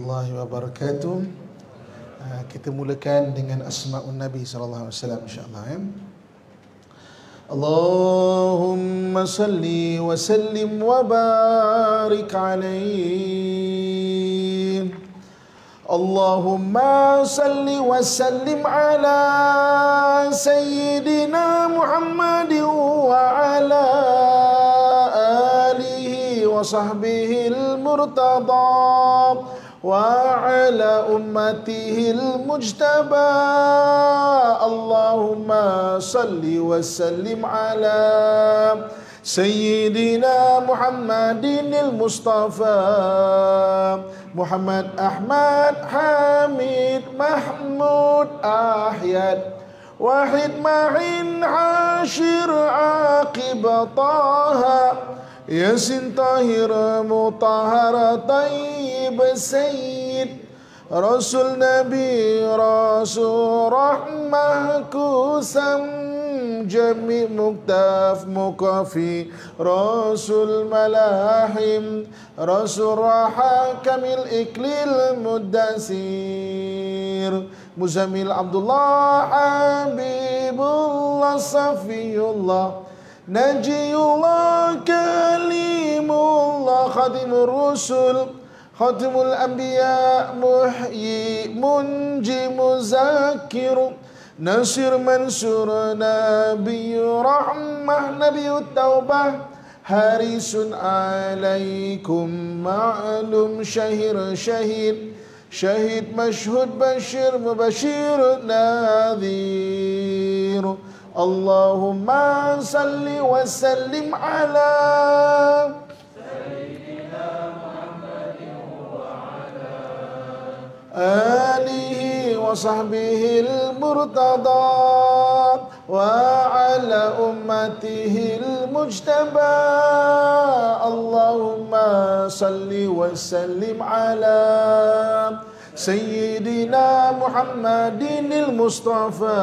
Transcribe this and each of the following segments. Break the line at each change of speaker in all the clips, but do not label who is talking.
warahmatullahi wabarakatuh. Kita mulakan dengan asma'un Nabi sallallahu alaihi wasallam insya-Allah ya. Allahumma salli wa sallim wa barik alaihi. Allahumma salli wa sallim ala sayyidina Muhammadin wa ala alihi wa sahbihi al-murtada وعلى أمته المجتبى اللهم صل وسلم على سيدنا محمد المصطفى محمد أحمد حميد محمود أحيد واحد معين عاشر عاقب طه ياسين طاهر مطهر طيب سيد رسول نبي رسول رحمة كوسم جميع مكتف مكفي رسول ملاحم رسول راحة كامل إكليل مدسير مزمل عبد الله حبيب الله صفي الله نجي الله كليم الله خاتم الرسل خاتم الأنبياء محيي منجي مذكر نصير منصور نبي رحمة نبي التوبة حريص عليكم معلوم شهير شهيد شهيد مشهود بشير مبشر نذير Allahumma salli wa sallim ala Sayyidina Muhammadin wa ala alihi wa sahbihi al-murtada wa ala ummatihi al-mujtaba Allahumma salli wa sallim ala Sayyidina Muhammadin al-Mustafa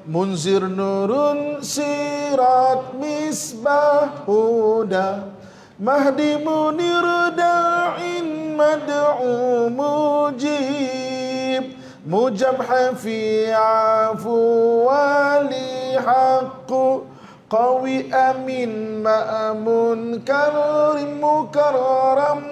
Munzir nurun sirat misbah huda Mahdi munir da'in mad'u mujib Mujab hafi afu wali haqqu Qawi amin ma'amun karim mukarram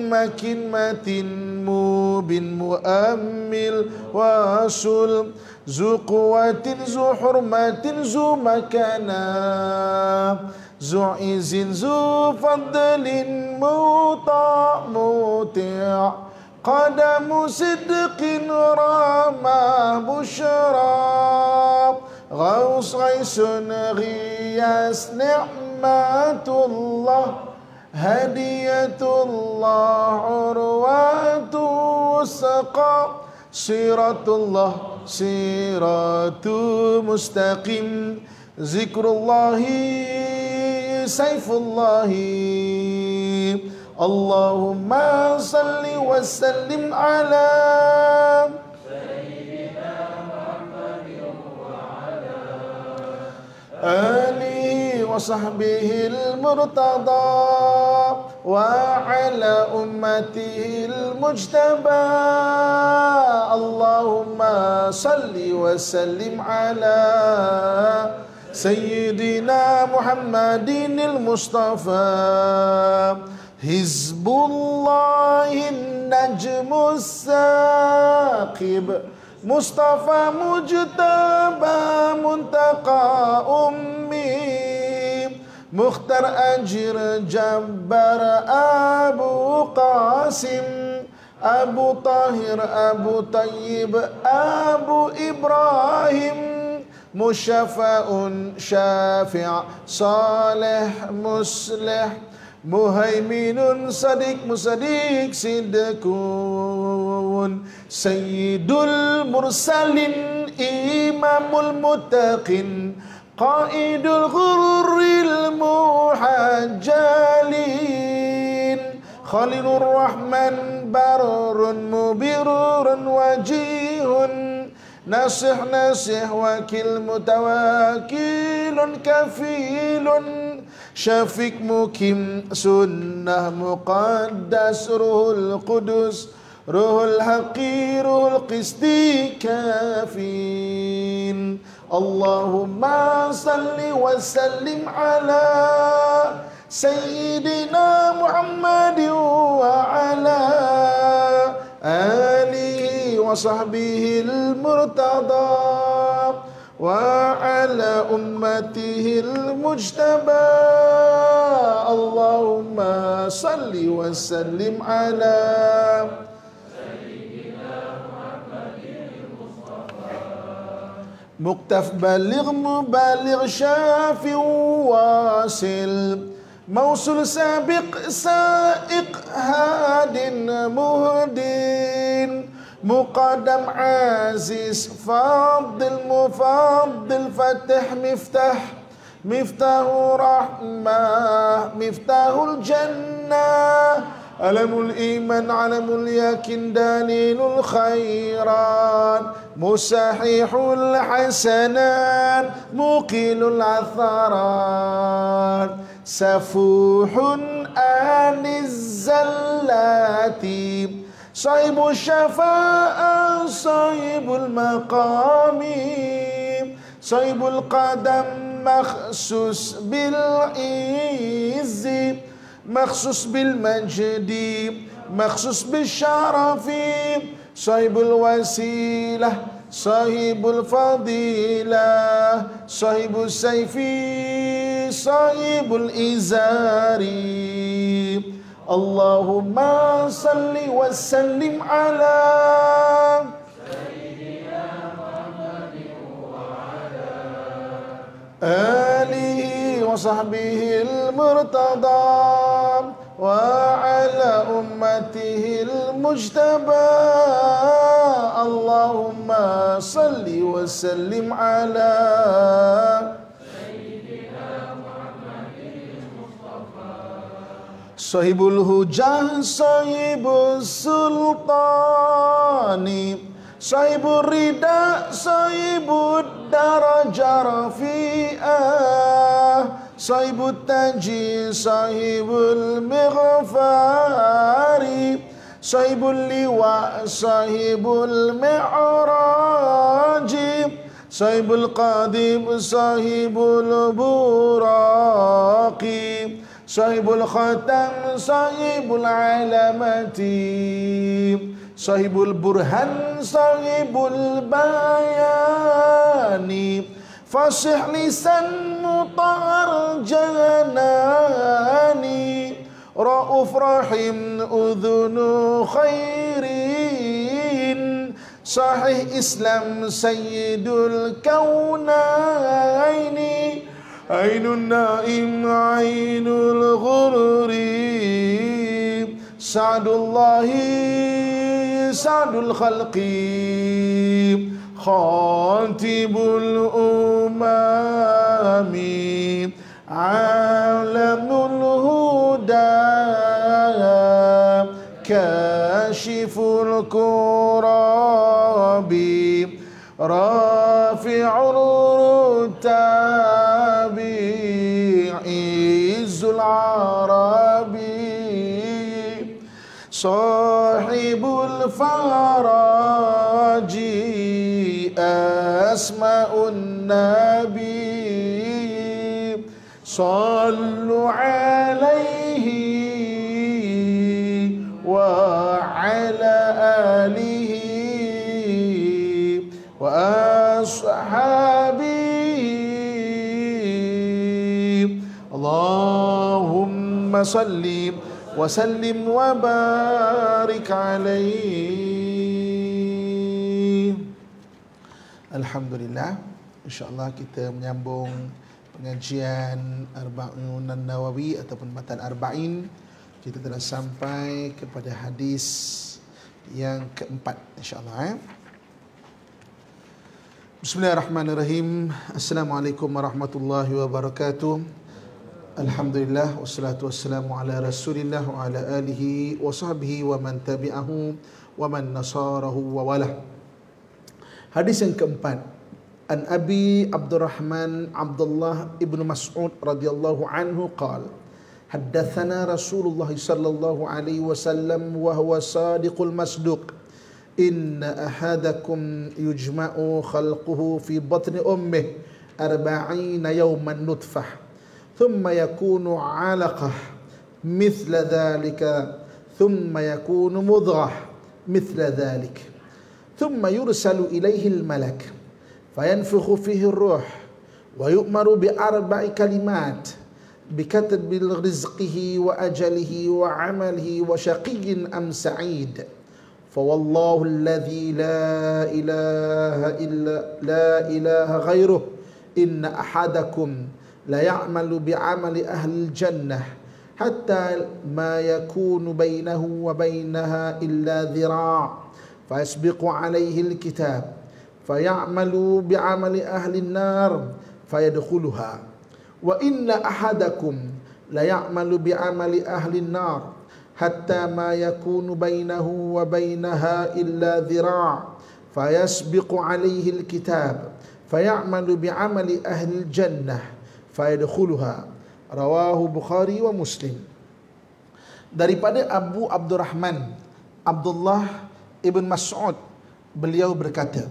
Makin matin mubin muammil wasul Zu quwatin zu hurmatin zu makana Zu izin zu fadlin muta' muti' Qadamu sidqin ramah bushra Ghaus ghaisun ghiyas ni'matullah Hadiyatullah urwatu saqa Siratullah siratu mustaqim Zikrullahi sayfullahi Allahumma salli wa sallim ala Sayyidina Muhammadin wa ala alihi wa sahbihi al-murtada وعلى أمته المجتبى اللهم صل وسلم على سيدنا محمد المصطفى حزب الله النجم الثاقب مصطفى مجتبى منتقى أمي Mukhtar Ajir Jabbar Abu Qasim Abu Tahir Abu Tayyib Abu Ibrahim Musyafa'un Syafi' Salih Muslih Muhaiminun Sadiq Musadik Sidkun Sayyidul Mursalin Imamul Muttaqin Qaidul ghurril muhajjalin Khalilur Rahman barrun mubirun wajihun Nasih wakil mutawakilun kafilun Syafiq mukim sunnah muqaddas ruhul qudus ruhul haqi ruhul qisti kafin. Allahumma salli wa sallim ala Sayyidina Muhammadin wa ala alihi wa sahbihi al-murtada wa ala ummatihi al-mujtaba. Allahumma salli wa sallim ala Muqtaf baligh mubaligh syafi wasil Mausul sabiq sa'iq hadin muhdin Muqaddam aziz fadil mufaddil fatih miftah Miftahu rahmah miftahul jannah Alamul iman, alamul yakin, dalilul khairat Musahihul hasanat, muqilul atharat Safuhun aniz zallati Sahibul syafa'ah, sahibul maqami Sahibul qadam, makhsus bil izzi Makhsus bil majdi, makhsus bil syarafi Sahibul wasilah, sahibul fadilah Sahibul sayfi, sahibul izari Allahumma salli wa sallim ala alihi wa sahbihi al-murtada wa ala ummatihi al-mujtaba. Allahumma salli wa sallim ala sahibul hujah, sahibul sultani Sahibul rida, sahibul daraja rafi'ah Sahibul taji, sahibul mighfari Sahibul liwa, sahibul mi'raji Sahibul qadim, sahibul buraqi Sahibul khatam, sahibul alamati Sahibul burhan, sahibul bayani Fasih lisan mutahar janani Ra'uf rahim udhunu khairin Sahih Islam sayyidul kaunaini Ainun naim ainul ghurri Sa'dullahi Sa'dul khalqi Khatibul umami Alamul huda Kashiful kurabi Rafi'ul rutabi Izzul arabi Sahibul faraji Asma'un nabi Sallu alaihi Wa ala alihi Wa ashabihi Allahumma sallim wa sallim wa barik alaihi. Alhamdulillah, insya-Allah kita menyambung pengajian Arba'un An-Nawawi ataupun matan Arba'in. Kita telah sampai kepada hadis yang keempat, insya-Allah. Bismillahirrahmanirrahim. Assalamualaikum warahmatullahi wabarakatuh. Alhamdulillah wassalatu wassalamu ala Rasulillah wa ala alihi wa sahbihi wa man tabi'ahu wa man nasarahu wa walah. Hadis yang keempat An Abi Abdurrahman Abdullah ibn Mas'ud radhiyallahu anhu qala haddatsana Rasulullah sallallahu alaihi wasallam wa huwa sadiqul masduq inna ahadakum yujma'u khalquhu fi batni ummih 40 yawman nutfah thumma yakunu 'alaqah mithla dhalika thumma yakunu mudghah mithla dhalik thumma yursalu ilayhi al-malak fayanfukhu fihi ar-ruh wa yu'maru bi arba'i kalimat بكتب رزقه وأجله وعمله وشقي أم سعيد فوالله الذي لا إله غيره إن أحدكم لا يعمل بعمل أهل الجنة حتى ما يكون بينه وبينها إلا ذراع فيسبق عليه الكتاب فيعمل بعمل أهل النار فيدخلها وإن أحدكم ليعمل بعمل أهل النار حتى ما يكون بينه وبينها إلا ذراع فيسبق عليه الكتاب فيعمل بعمل أهل الجنة فيدخلها رواه Bukhari wa Muslim. Daripada Abu Abdurrahman Abdullah ibn Mas'ud, beliau berkata,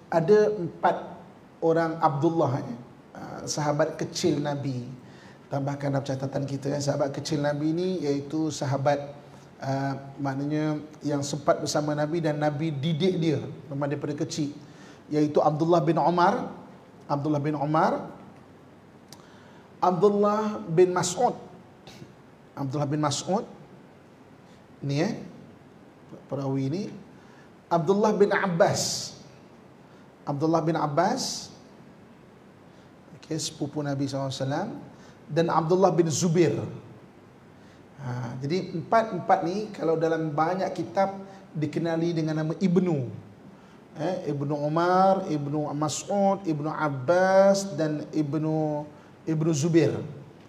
ada 4 orang Abdullah, sahabat kecil Nabi. Tambahkan dalam catatan kita, sahabat kecil Nabi ini iaitu sahabat maknanya yang sempat bersama Nabi dan Nabi didik dia memang daripada kecil, iaitu Abdullah bin Umar, Abdullah bin Mas'ud, Abdullah bin Mas'ud ni perawi ini, Abdullah bin Abbas, Abdullah bin Abbas, sepupu Nabi SAW, dan Abdullah bin Zubair. Jadi empat ni kalau dalam banyak kitab dikenali dengan nama Ibnu. Ibnu Umar, Ibnu Mas'ud, Ibnu Abbas dan Ibnu Zubair.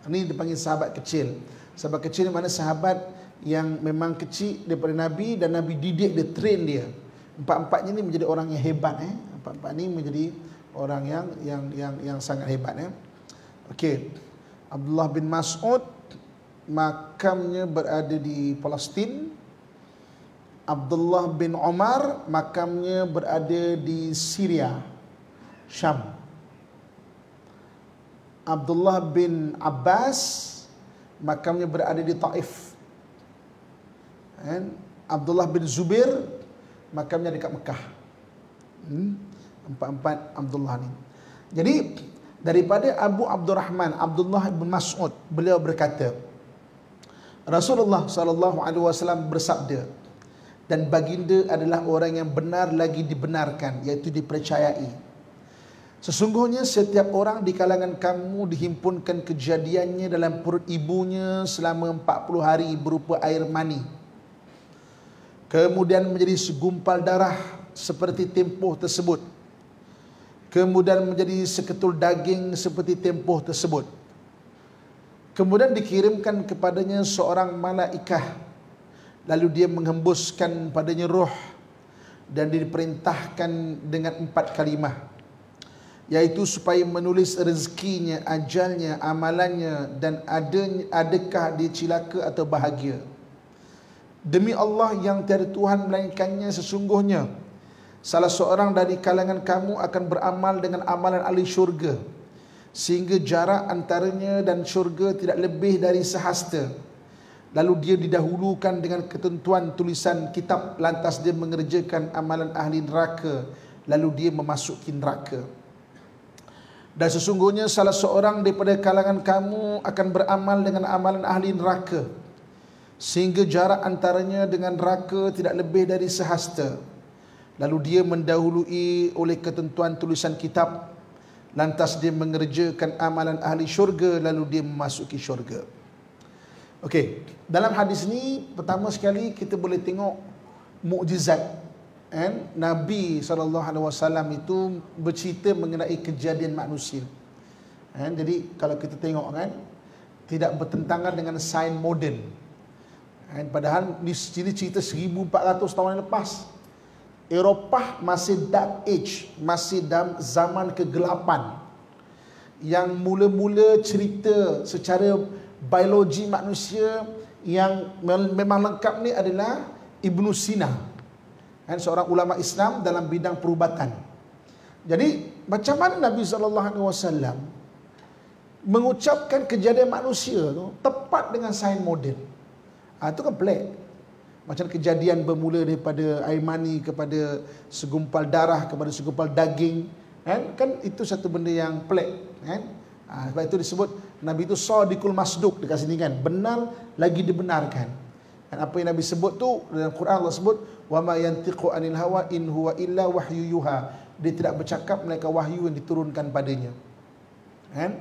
Ini dipanggil sahabat kecil. Sahabat kecil mana sahabat yang memang kecil daripada Nabi dan Nabi didik dia, train dia. Empat-empatnya ni menjadi orang yang hebat. Empat-empat ni menjadi orang yang sangat hebat. Okey. Abdullah bin Mas'ud makamnya berada di Palestin. Abdullah bin Umar makamnya berada di Syria, Syam. Abdullah bin Abbas makamnya berada di Taif. Abdullah bin Zubair makamnya dekat Mekah. Empat-empat Abdullah ni. Jadi daripada Abu Abdurrahman Abdullah bin Mas'ud, beliau berkata, Rasulullah SAW bersabda, dan baginda adalah orang yang benar lagi dibenarkan, iaitu dipercayai. Sesungguhnya setiap orang di kalangan kamu dihimpunkan kejadiannya dalam perut ibunya selama 40 hari berupa air mani, kemudian menjadi segumpal darah seperti tempoh tersebut, kemudian menjadi seketul daging seperti tempoh tersebut, kemudian dikirimkan kepadanya seorang malaikah, lalu dia menghembuskan padanya roh, dan diperintahkan dengan 4 kalimah, iaitu supaya menulis rezekinya, ajalnya, amalannya, dan adakah dia cilaka atau bahagia. Demi Allah yang tiada Tuhan melainkannya, sesungguhnya salah seorang dari kalangan kamu akan beramal dengan amalan ahli syurga, sehingga jarak antaranya dan syurga tidak lebih dari sehasta. Lalu dia didahulukan dengan ketentuan tulisan kitab, lantas dia mengerjakan amalan ahli neraka, lalu dia memasuki neraka. Dan sesungguhnya salah seorang daripada kalangan kamu akan beramal dengan amalan ahli neraka, sehingga jarak antaranya dengan neraka tidak lebih dari sehasta. Lalu dia mendahului oleh ketentuan tulisan kitab, lantas dia mengerjakan amalan ahli syurga, lalu dia memasuki syurga. Okey, dalam hadis ni pertama sekali kita boleh tengok mukjizat Nabi SAW itu bercerita mengenai kejadian manusia. Jadi kalau kita tengok tidak bertentangan dengan sains moden. Padahal di sini cerita 1400 tahun yang lepas. Eropah masih dark age, masih dalam zaman kegelapan. Yang mula-mula cerita secara biologi manusia yang memang lengkap ni adalah Ibnu Sina, kan, seorang ulama Islam dalam bidang perubatan. Jadi macam mana Nabi SAW mengucapkan kejadian manusia tu tepat dengan sains moden? Itu kan pelik. Macam kejadian bermula daripada air mani kepada segumpal darah kepada segumpal daging, kan itu satu benda yang pelik, kan. Sebab itu disebut Nabi itu sadiqul masduq dekat sini, kan, benar lagi dibenarkan. Dan apa yang Nabi sebut tu dalam Quran, Allah sebut wa ma yantiqu anil hawa in huwa illa wahyu yuha. Dia tidak bercakap melainkan wahyu yang diturunkan padanya, kan.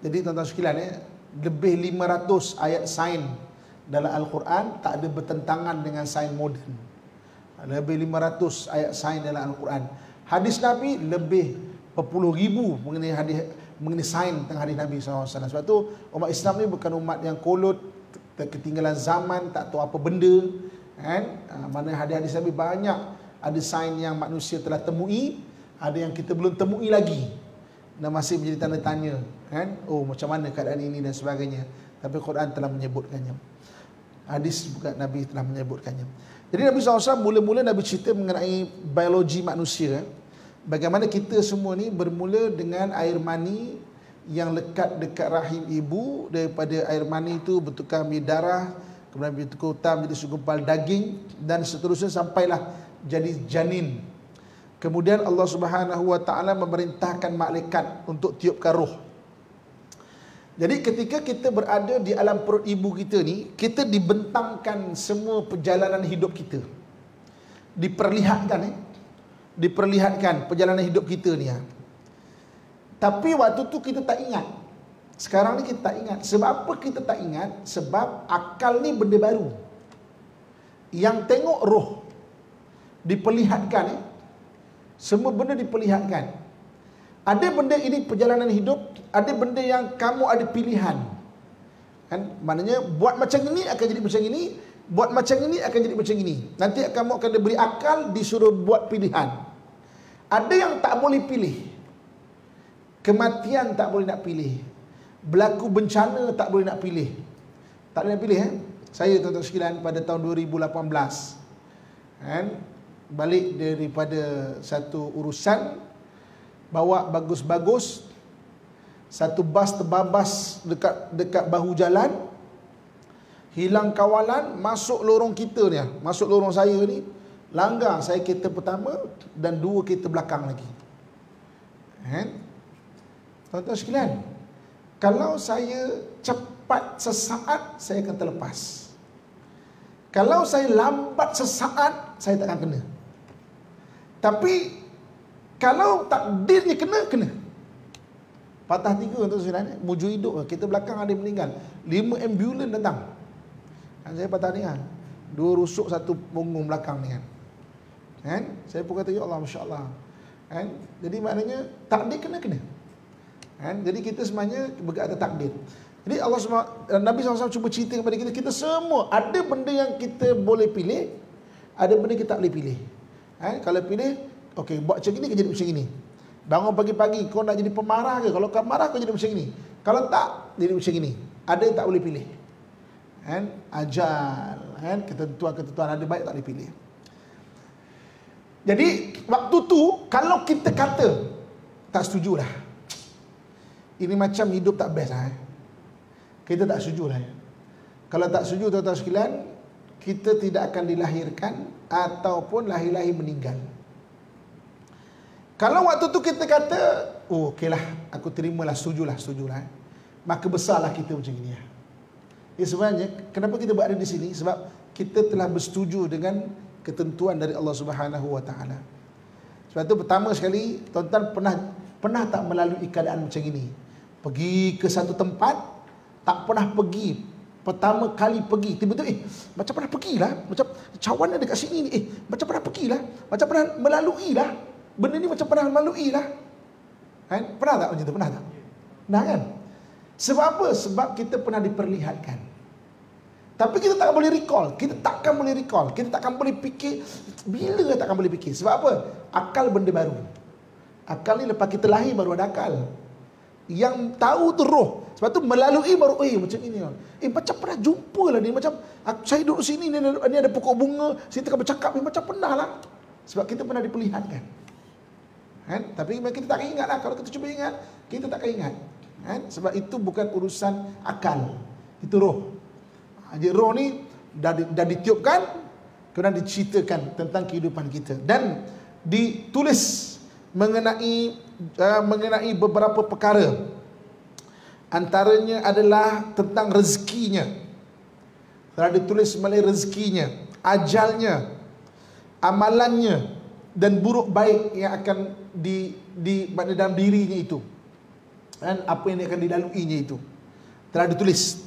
Jadi tuan-tuan sekalian, lebih 500 ayat sains dalam Al-Quran tak ada bertentangan dengan sains moden. Lebih 500 ayat sains dalam Al-Quran. Hadis Nabi lebih berpuluh ribu mengenai hadis, mengenai sains tentang hadis Nabi SAW. Sebab tu umat Islam ni bukan umat yang kolot, ketinggalan zaman, tak tahu apa benda, kan. Mana hadis-hadis Nabi banyak, ada sains yang manusia telah temui, ada yang kita belum temui lagi dan masih menjadi tanda tanya, kan. Oh, macam mana keadaan ini dan sebagainya. Tapi Quran telah menyebutkannya, hadis bukan Nabi telah menyebutkannya. Jadi Nabi SAW mula-mula Nabi cerita mengenai biologi manusia. Bagaimana kita semua ni bermula dengan air mani yang lekat dekat rahim ibu. Daripada air mani itu bertukar menjadi darah, kemudian bertukar menjadi segumpal daging, dan seterusnya sampailah jadi janin. Kemudian Allah Subhanahu Wa Taala memerintahkan malaikat untuk tiupkan roh. Jadi ketika kita berada di alam perut ibu kita ni, kita dibentangkan semua perjalanan hidup kita. Diperlihatkan perjalanan hidup kita ni. Tapi waktu tu kita tak ingat. Sekarang ni kita tak ingat. Sebab apa kita tak ingat? Sebab akal ni benda baru. Yang tengok roh diperlihatkan, semua benda diperlihatkan. Ada benda ini perjalanan hidup, ada benda yang kamu ada pilihan, kan. Maknanya buat macam ini akan jadi macam ini, buat macam ini akan jadi macam ini. Nanti kamu akan diberi akal, disuruh buat pilihan. Ada yang tak boleh pilih. Kematian tak boleh nak pilih. Berlaku bencana tak boleh nak pilih. Tak boleh nak pilih, Saya tuan-tuan sekalian pada tahun 2018, kan, balik daripada satu urusan, bawa bagus-bagus, satu bas terbabas dekat bahu jalan, hilang kawalan, masuk lorong kita ni, masuk lorong saya ni, langgar saya kereta pertama dan 2 kereta belakang lagi. Tuan-tuan sekalian, kalau saya cepat sesaat, saya akan terlepas. Kalau saya lambat sesaat, saya tak akan kena. Tapi kalau takdirnya kena. Patah 3 tuan-tuan sekalian, mujur hidup. Kita belakang ada yang meninggal, 5 ambulans datang, saya patah ni, 2 rusuk, 1 punggung belakang ni, kan. Saya pun kata, ya Allah, Masya Allah, kan. Jadi maknanya takdir kena, kan. Jadi kita sebenarnya berada takdir. Jadi Nabi SAW cuba cerita kepada kita, kita semua ada benda yang kita boleh pilih, ada benda kita tak boleh pilih. Kalau pilih, okey, buat macam ni, kau jadi macam ni. Bangun pagi-pagi, kau nak jadi pemarah ke? Kalau kau marah, kau jadi macam ni. Kalau tak, jadi macam ni. Ada yang tak boleh pilih, kan. Ajal, kan, ketentuan-ketentuan ada baik tak boleh pilih. Jadi waktu tu kalau kita kata tak setujulah, ini macam hidup tak best lah, kita tak setujulah. Kalau tak setuju, tuan-tuan sekalian, kita tidak akan dilahirkan ataupun lahir-lahir meninggal. Kalau waktu tu kita kata, oh okeylah, aku terimalah, setujulah, maka besarlah kita macam ini. Sebenarnya kenapa kita berada di sini? Sebab kita telah bersetuju dengan ketentuan dari Allah Subhanahu Wa Taala. Sebab tu pertama sekali, tuan-tuan pernah tak melalui keadaan macam ini? Pergi ke satu tempat, tak pernah pergi, pertama kali pergi, tiba-tiba macam pernah pergilah, macam cawannya dekat sini ni, macam pernah pergilah, macam pernah melalui lah, benda ni macam pernah melalui lah, kan? Pernah tak macam tu? Pernah tak? Nah, kan? Sebab apa? Sebab kita pernah diperlihatkan. Tapi kita tak boleh recall. Kita takkan boleh recall. Kita takkan boleh fikir. Bila takkan boleh fikir? Sebab apa? Akal benda baru. Akal ni lepas kita lahir baru ada akal. Yang tahu tu roh. Sebab tu melalui baru, macam ini. Macam pernah jumpa lah ni. Macam saya duduk sini, ni ada pokok bunga, saya tengah bercakap, macam pernah lah. Sebab kita pernah diperlihatkan. Kan? Tapi kita tak ingat lah. Kalau kita cuba ingat, kita tak ingat. Kan? Sebab itu bukan urusan akal. Itu roh. Jadi roh ni dah ditiupkan, kemudian diceritakan tentang kehidupan kita. Dan ditulis mengenai beberapa perkara. Antaranya adalah tentang rezekinya. Telah ditulis mengenai rezekinya, ajalnya, amalannya, dan buruk baik yang akan di dalam dirinya itu. Dan apa yang akan dilaluinya itu. Telah ditulis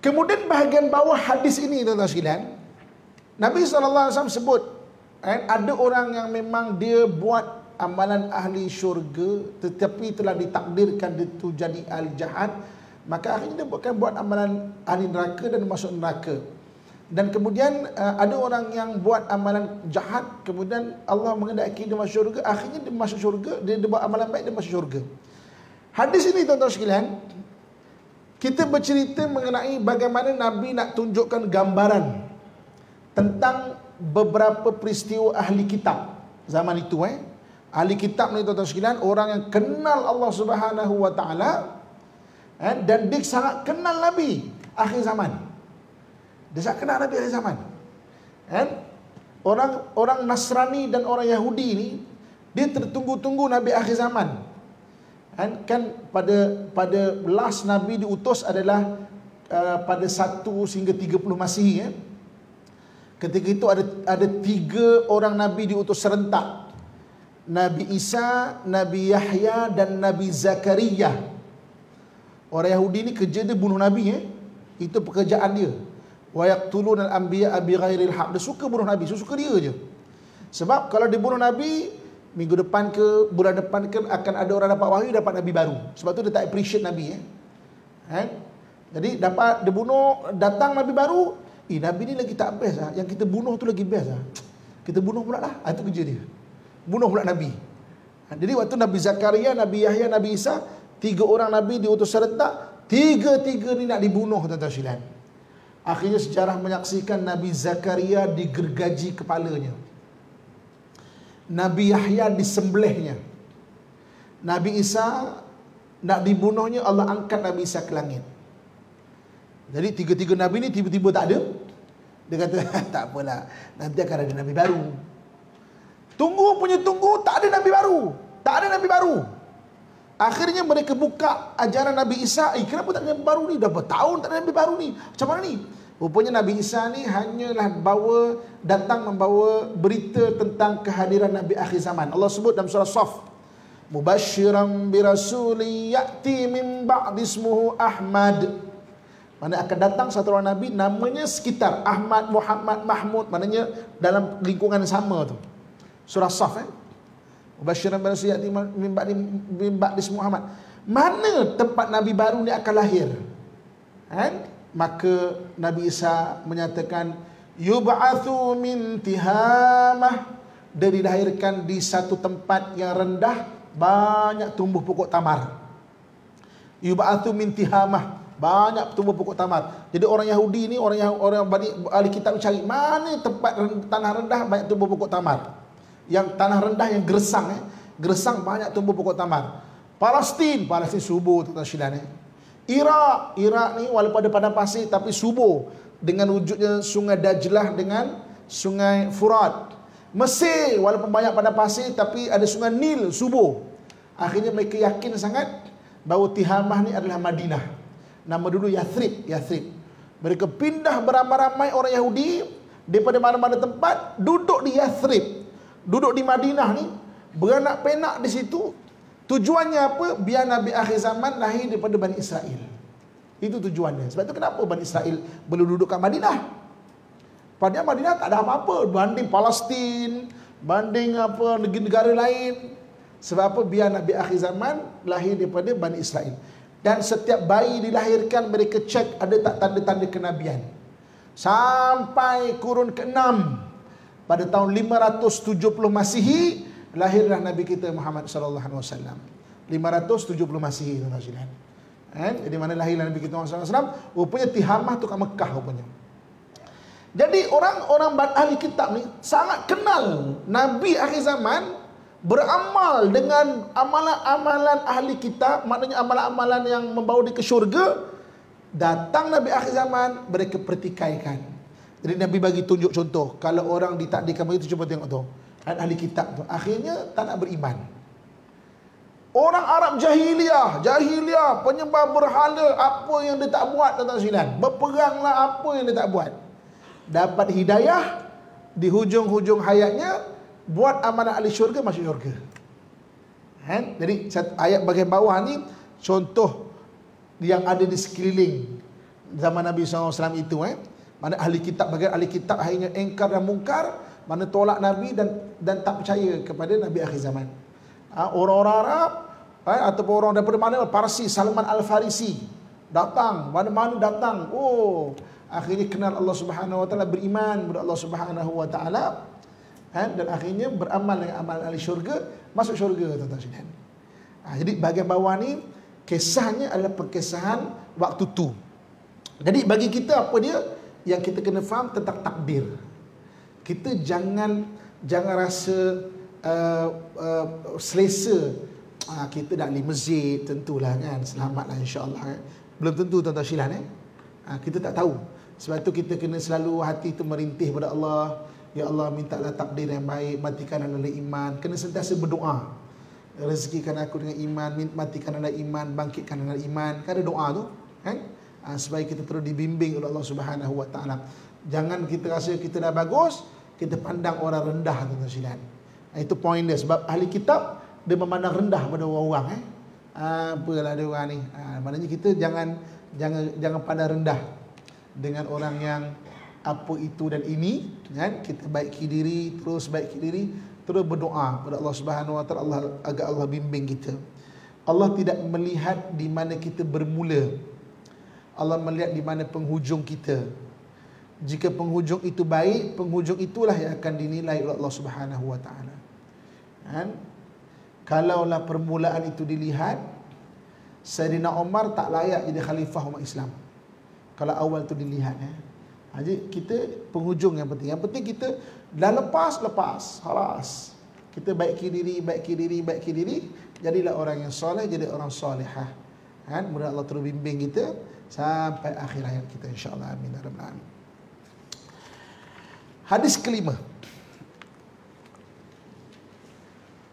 Kemudian bahagian bawah hadis ini, tuan-tuan sekalian, Nabi SAW sebut, ada orang yang memang dia buat amalan ahli syurga, tetapi telah ditakdirkan dia tu jadi ahli jahat, maka akhirnya dia buat amalan ahli neraka dan masuk neraka. Dan kemudian ada orang yang buat amalan jahat, kemudian Allah mengendaki dia masuk syurga, akhirnya dia masuk syurga, dia buat amalan baik, dia masuk syurga. Hadis ini, tuan-tuan sekalian, kita bercerita mengenai bagaimana Nabi nak tunjukkan gambaran tentang beberapa peristiwa ahli kitab zaman itu. Ahli kitab ni, tuan-tuan sekalian, orang yang kenal Allah Subhanahu wa taala, dan dia sangat kenal Nabi akhir zaman. Dia sangat kenal Nabi akhir zaman. Orang Nasrani dan orang Yahudi ni, dia tertunggu-tunggu Nabi akhir zaman. Kan pada last Nabi diutus adalah pada 1 hingga 30 Masihi. Ketika itu ada 3 orang Nabi diutus serentak. Nabi Isa, Nabi Yahya dan Nabi Zakaria. Orang Yahudi ni kerja dia bunuh Nabi. Itu pekerjaan dia. Wa yaqtuluna al-anbiya'a bighairil haqq. Dia suka bunuh Nabi, suka dia je. Sebab kalau dia bunuh Nabi, minggu depan ke bulan depan ke akan ada orang dapat wahyu, dapat Nabi baru. Sebab tu dia tak appreciate Nabi. Jadi dia bunuh, datang Nabi baru, Nabi ni lagi tak best lah. Yang kita bunuh tu lagi best lah. Kita bunuh pula lah. Itu kerja dia. Bunuh pula Nabi. Jadi waktu Nabi Zakaria, Nabi Yahya, Nabi Isa, 3 orang Nabi diutus serentak, 3 ni nak dibunuh, tuan-tuan sekalian. Akhirnya sejarah menyaksikan Nabi Zakaria digergaji kepalanya. Nabi Yahya disembelihnya. Nabi Isa nak dibunuhnya, Allah angkat Nabi Isa ke langit. Jadi 3 Nabi ni tiba-tiba tak ada. Dia kata, tak apalah, nanti akan ada Nabi baru. Tunggu, tak ada Nabi baru. Tak ada Nabi baru. Akhirnya mereka buka ajaran Nabi Isa. Kenapa tak ada Nabi baru ni? Dah bertahun tak ada Nabi baru ni. Macam mana ni? Rupanya Nabi Isa ni hanyalah datang membawa berita tentang kehadiran Nabi akhir zaman. Allah sebut dalam surah Saf, mubasyiran birasuli ya'ti min ba'di ismuhu Ahmad. Mana akan datang satu orang Nabi namanya sekitar Ahmad, Muhammad, Mahmud, maknanya dalam lingkungan yang sama tu. Surah Saf. Mubasyiran birasuli ya'ti min ba'di ismuhu Ahmad. Mana tempat Nabi baru ni akan lahir? Maka Nabi Isa menyatakan, yub'atsu min tihamah. Dia dilahirkan di satu tempat yang rendah, banyak tumbuh pokok tamar. Yub'atsu min tihamah, banyak tumbuh pokok tamar. Jadi orang Yahudi ni, orang ahli kitab cari mana tempat tanah rendah banyak tumbuh pokok tamar. Yang tanah rendah yang gersang, gersang banyak tumbuh pokok tamar. Palestin subur, tuan-tuan sekalian. Iraq ni walaupun ada padang pasir tapi subur dengan wujudnya sungai Dajlah dengan sungai Furat. Mesir walaupun banyak padang pasir tapi ada sungai Nil, subur. Akhirnya mereka yakin sangat bahawa Tihamah ni adalah Madinah. Nama dulu Yathrib. Mereka pindah beramai-ramai orang Yahudi daripada mana-mana tempat duduk di Yathrib, duduk di Madinah ni, beranak penak di situ. Tujuannya apa? Biar Nabi akhir zaman lahir daripada Bani Israel. Itu tujuannya. Sebab itu kenapa Bani Israel belum duduk kat Madinah? Padahal Madinah tak ada apa-apa banding Palestin, banding negara-negara lain. Sebab apa? Biar Nabi akhir zaman lahir daripada Bani Israel. Dan setiap bayi dilahirkan mereka cek ada tak tanda-tanda kenabian. Sampai kurun ke-6 pada tahun 570 Masihi lahirlah Nabi kita Muhammad sallallahu alaihi wasallam. 570 Masihi tuan-tuan. Jadi mana lahirlah Nabi kita Muhammad sallallahu alaihi wasallam? Rupanya Tihamah tu kat Mekah rupanya. Jadi orang-orang ahli kitab ni sangat kenal Nabi akhir zaman, beramal dengan amalan-amalan ahli kitab, maknanya amalan-amalan yang membawa dia ke syurga. Datang Nabi akhir zaman, mereka pertikaikan. Jadi Nabi bagi tunjuk contoh, kalau orang ditakdirkan begitu, cuba tengok tu, ahli kitab tu akhirnya tak nak beriman. Orang Arab jahiliah, penyembah berhala, apa yang dia tak buat tentang silan, berperanglah apa yang dia tak buat. Dapat hidayah di hujung-hujung hayatnya, buat amalan ahli syurga, masuk syurga. Jadi ayat bahagian bawah ni contoh yang ada di sekeliling zaman Nabi SAW itu. Mana ahli kitab, bahagian ahli kitab akhirnya engkar dan mungkar, mana tolak Nabi dan tak percaya kepada Nabi akhir zaman. Orang-orang Arab ataupun orang daripada mana, Parsi, Salman Al-Farisi datang, mana-mana datang. Akhirnya kenal Allah Subhanahu Wa Taala, beriman kepada Allah Subhanahu Wa Taala, dan akhirnya beramal dengan amal ahli syurga, masuk syurga, tuan-tuan. Jadi bahagian bawah ni kisahnya adalah perkisahan waktu tu. Jadi bagi kita apa dia yang kita kena faham tentang takdir. Kita jangan rasa selesa. Kita dah ahli masjid, tentulah kan, selamatlah insya-Allah. Belum tentu tuan-tuan Syilan. Kita tak tahu. Sebab tu kita kena selalu hati tu merintih pada Allah. Ya Allah, mintalah takdir yang baik, matikan oleh iman. Kena sentiasa berdoa. Rezekikan aku dengan iman, matikan oleh iman, bangkitkan dengan iman. Kan ada doa tu, kan? Supaya kita terus dibimbing oleh Allah Subhanahu Wa Taala. Jangan kita rasa kita dah bagus, kita pandang orang rendah, tuan-tuan sekalian. Itu poin dia. Sebab ahli kitab dia memandang rendah pada orang-orang. Apalah dia orang ni. Maknanya kita jangan pandang rendah dengan orang yang apa itu dan ini, kan? Kita baiki diri, terus berdoa kepada Allah Subhanahu Wa Taala, agar Allah bimbing kita. Allah tidak melihat di mana kita bermula. Allah melihat di mana penghujung kita. Jika penghujung itu baik, penghujung itulah yang akan dinilai oleh Allah Subhanahu Wa Taala. Kan? Kalaulah permulaan itu dilihat, Sayyidina Umar tak layak jadi khalifah umat Islam. Kalau awal tu dilihat, jadi kita penghujung yang penting. Yang penting kita dah lepas, halas. Kita baiki diri, jadilah orang yang soleh, jadi orang solehah. Kan? Mudah Allah terus bimbing kita sampai akhir hayat kita, insya-Allah. Amin ya rabbal alamin. Hadis kelima.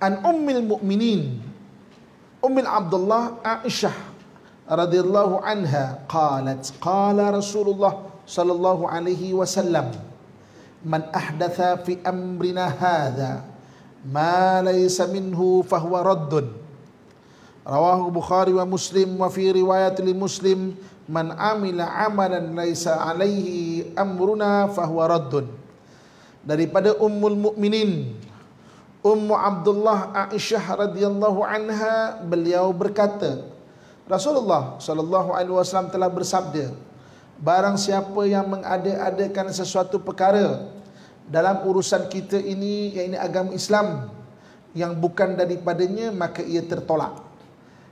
An Ummul Mukminin Ummul Abdullah Aisyah radhiyallahu anha qalat qala Rasulullah sallallahu alaihi wasallam man ahdatha fi amrina hadha ma laysa minhu fahuwa raddun. Rawahu Bukhari wa Muslim, wa fi riwayat li Muslim man amila amalan laysa alaihi amruna fahuwa raddun. Daripada Ummul Mukminin Ummu Abdullah Aisyah radhiyallahu anha, beliau berkata, Rasulullah sallallahu alaihi wasallam telah bersabda, barang siapa yang mengada-adakan sesuatu perkara dalam urusan kita ini, yakni agama Islam, yang bukan daripadanya, maka ia tertolak.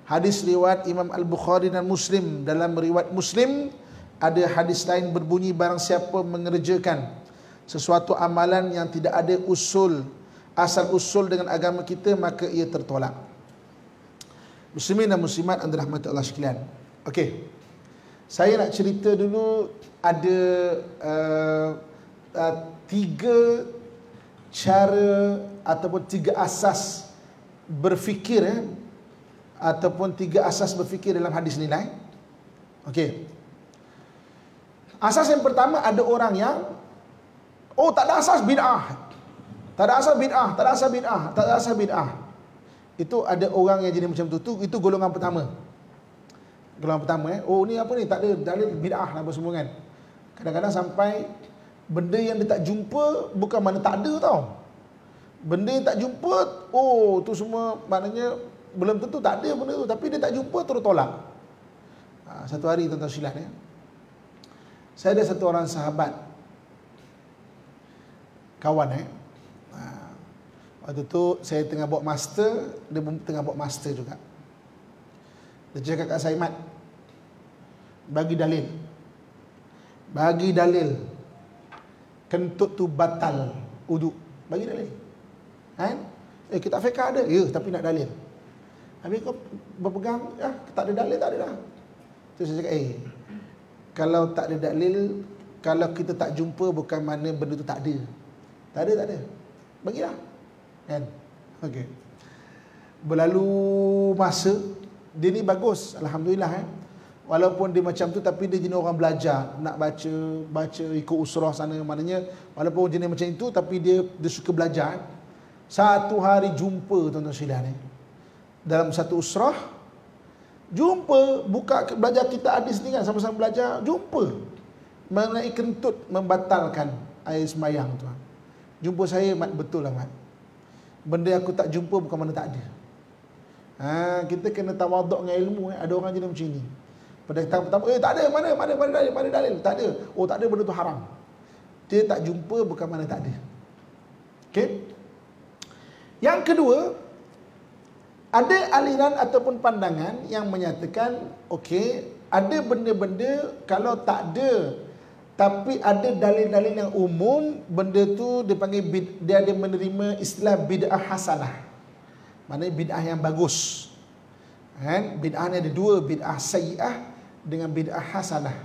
Hadis riwayat Imam Al-Bukhari dan Muslim. Dalam riwayat Muslim ada hadis lain berbunyi, barang siapa mengerjakan sesuatu amalan yang tidak ada asal usul dengan agama kita, maka ia tertolak. Muslimin dan muslimat yang dirahmati Allah sekalian. Okey. Saya nak cerita dulu ada 3 cara ataupun 3 asas berfikir, ataupun 3 asas berfikir dalam hadis ni lah. Okey. Asas yang pertama, ada orang yang tak ada asas bid'ah. Tak ada asas bid'ah. Itu ada orang yang jadi macam tu. Itu golongan pertama. Ni apa ni, tak ada dalil bid'ah apa semua kan. Kadang-kadang sampai benda yang dia tak jumpa bukan mana tak ada tau. Benda yang tak jumpa, tu semua maknanya belum tentu tak ada benda tu, tapi dia tak jumpa terus tolak. Satu hari tuan-tuan silat ya, saya ada satu orang sahabat kawan waktu tu saya tengah bawa master, dia tengah bawa master juga. Dia cakap kat saya, Mat, bagi dalil kentut tu batal uduk, bagi dalil kan? Kita fiqh ada, ya, tapi nak dalil. Habis kau berpegang, tak ada dalil, tak ada dah. Terus saya cakap, kalau tak ada dalil, kalau kita tak jumpa, bukan mana benda tu tak ada. Tak ada. Bagilah. Kan? Okey. Berlalu masa, dia ni bagus, alhamdulillah. Walaupun dia macam tu, tapi dia jenis orang belajar, nak baca ikut usrah sana. Maknanya walaupun jenis macam itu, tapi dia suka belajar. Satu hari jumpa tuan-tuan sekalian, dalam satu usrah jumpa, buka belajar kita hadis ni kan, sama-sama belajar, jumpa mengenai kentut membatalkan air sembahyang tu. Jumpa saya, Mat, betul lah, Mat, benda aku tak jumpa bukan mana tak ada. Kita kena tawaduk dengan ilmu. Ada orang jenis macam ni, pada pertama tak ada, mana dalil, tak ada. Oh, tak ada, benda tu haram. Dia tak jumpa bukan mana tak ada. Okey. Yang kedua, ada aliran ataupun pandangan yang menyatakan, okey, ada benda-benda kalau tak ada, tapi ada dalil-dalil yang umum, benda tu dipanggil, dia ada menerima istilah bid'ah hasanah. Maknanya bid'ah yang bagus. Kan? Bid'ah ni ada dua, bid'ah sayyi'ah dengan bid'ah hasanah.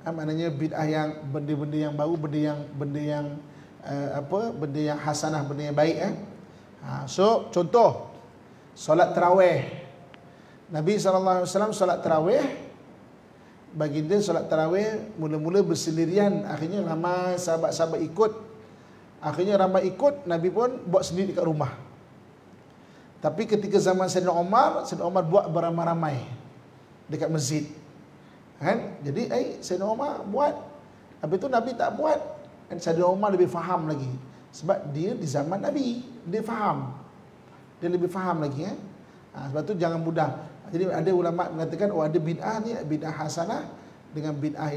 Maknanya bid'ah yang benda-benda yang baru, benda yang hasanah, benda yang baik. So contoh solat tarawih. Nabi SAW solat tarawih, baginda solat tarawih mula-mula bersendirian, akhirnya ramai sahabat-sahabat ikut. Akhirnya ramai ikut, Nabi pun buat sendiri dekat rumah. Tapi ketika zaman Sayyidina Umar buat beramai-ramai dekat masjid. Kan? Jadi Sayyidina Umar buat, habis tu Nabi tak buat. Dan Sayyidina Umar lebih faham lagi, sebab dia di zaman Nabi, dia faham. Dia lebih faham lagi. Sebab tu jangan mudah. Jadi ada ulama mengatakan, ada bid'ah ni, bid'ah hasanah dengan bid'ah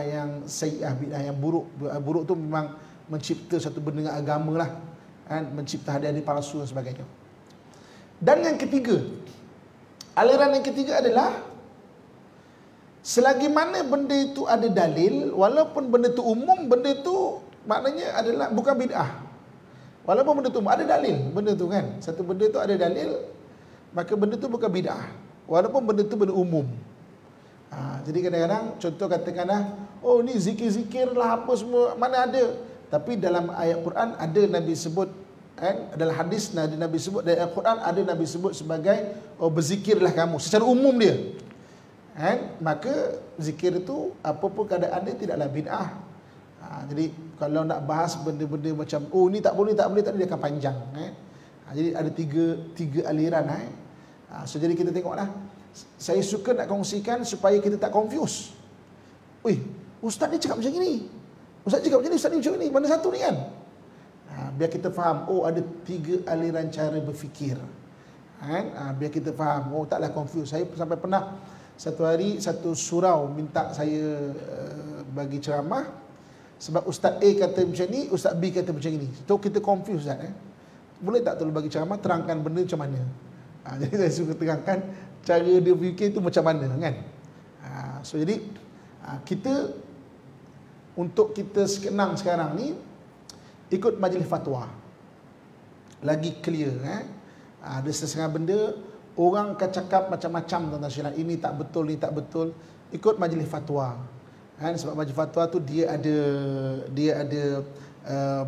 yang sayyi'ah, bid'ah yang buruk. Buruk tu memang mencipta satu benda dengan agama lah, kan? Mencipta hadis-hadis palsu dan sebagainya. Dan yang ketiga, aliran yang ketiga adalah, selagi mana benda itu ada dalil, walaupun benda itu umum, benda itu maknanya adalah bukan bid'ah. Walaupun benda itu ada dalil, benda tu kan, satu benda tu ada dalil, maka benda tu bukan bid'ah, walaupun benda tu benda umum. Jadi kadang-kadang, contoh katakanlah, oh ni zikir-zikir lah apa semua, mana ada. Tapi dalam ayat Quran ada Nabi sebut, adalah hadis Nabi sebut, dalam ayat Quran ada Nabi sebut sebagai, berzikirlah kamu, secara umum dia. Maka zikir itu apapun keadaan dia tidaklah bid'ah. Jadi kalau nak bahas benda-benda macam ni tak boleh, tak boleh, dia akan panjang. Jadi ada tiga aliran. So jadi kita tengoklah. Saya suka nak kongsikan supaya kita tak confuse. Ustaz ni cakap macam ni, Ustaz cakap macam ni, Ustaz ni macam ni, mana satu ni kan? Biar kita faham, ada tiga aliran cara berfikir. Biar kita faham, taklah confuse. Saya sampai pernah satu hari satu surau minta saya bagi ceramah, sebab Ustaz A kata macam ni, Ustaz B kata macam ni. So kita confuse, Ustaz. Boleh tak tolong bagi ceramah, terangkan benda macam mana? Jadi saya suka terangkan cara dia fikir tu macam mana, kan? So jadi kita, untuk kita senang sekarang ni, ikut majlis fatwa, lagi clear. Ada setengah benda orang akan cakap macam-macam tentang syariat, ini tak betul, ini tak betul. Ikut majlis fatwa. Sebab majlis fatwa tu dia ada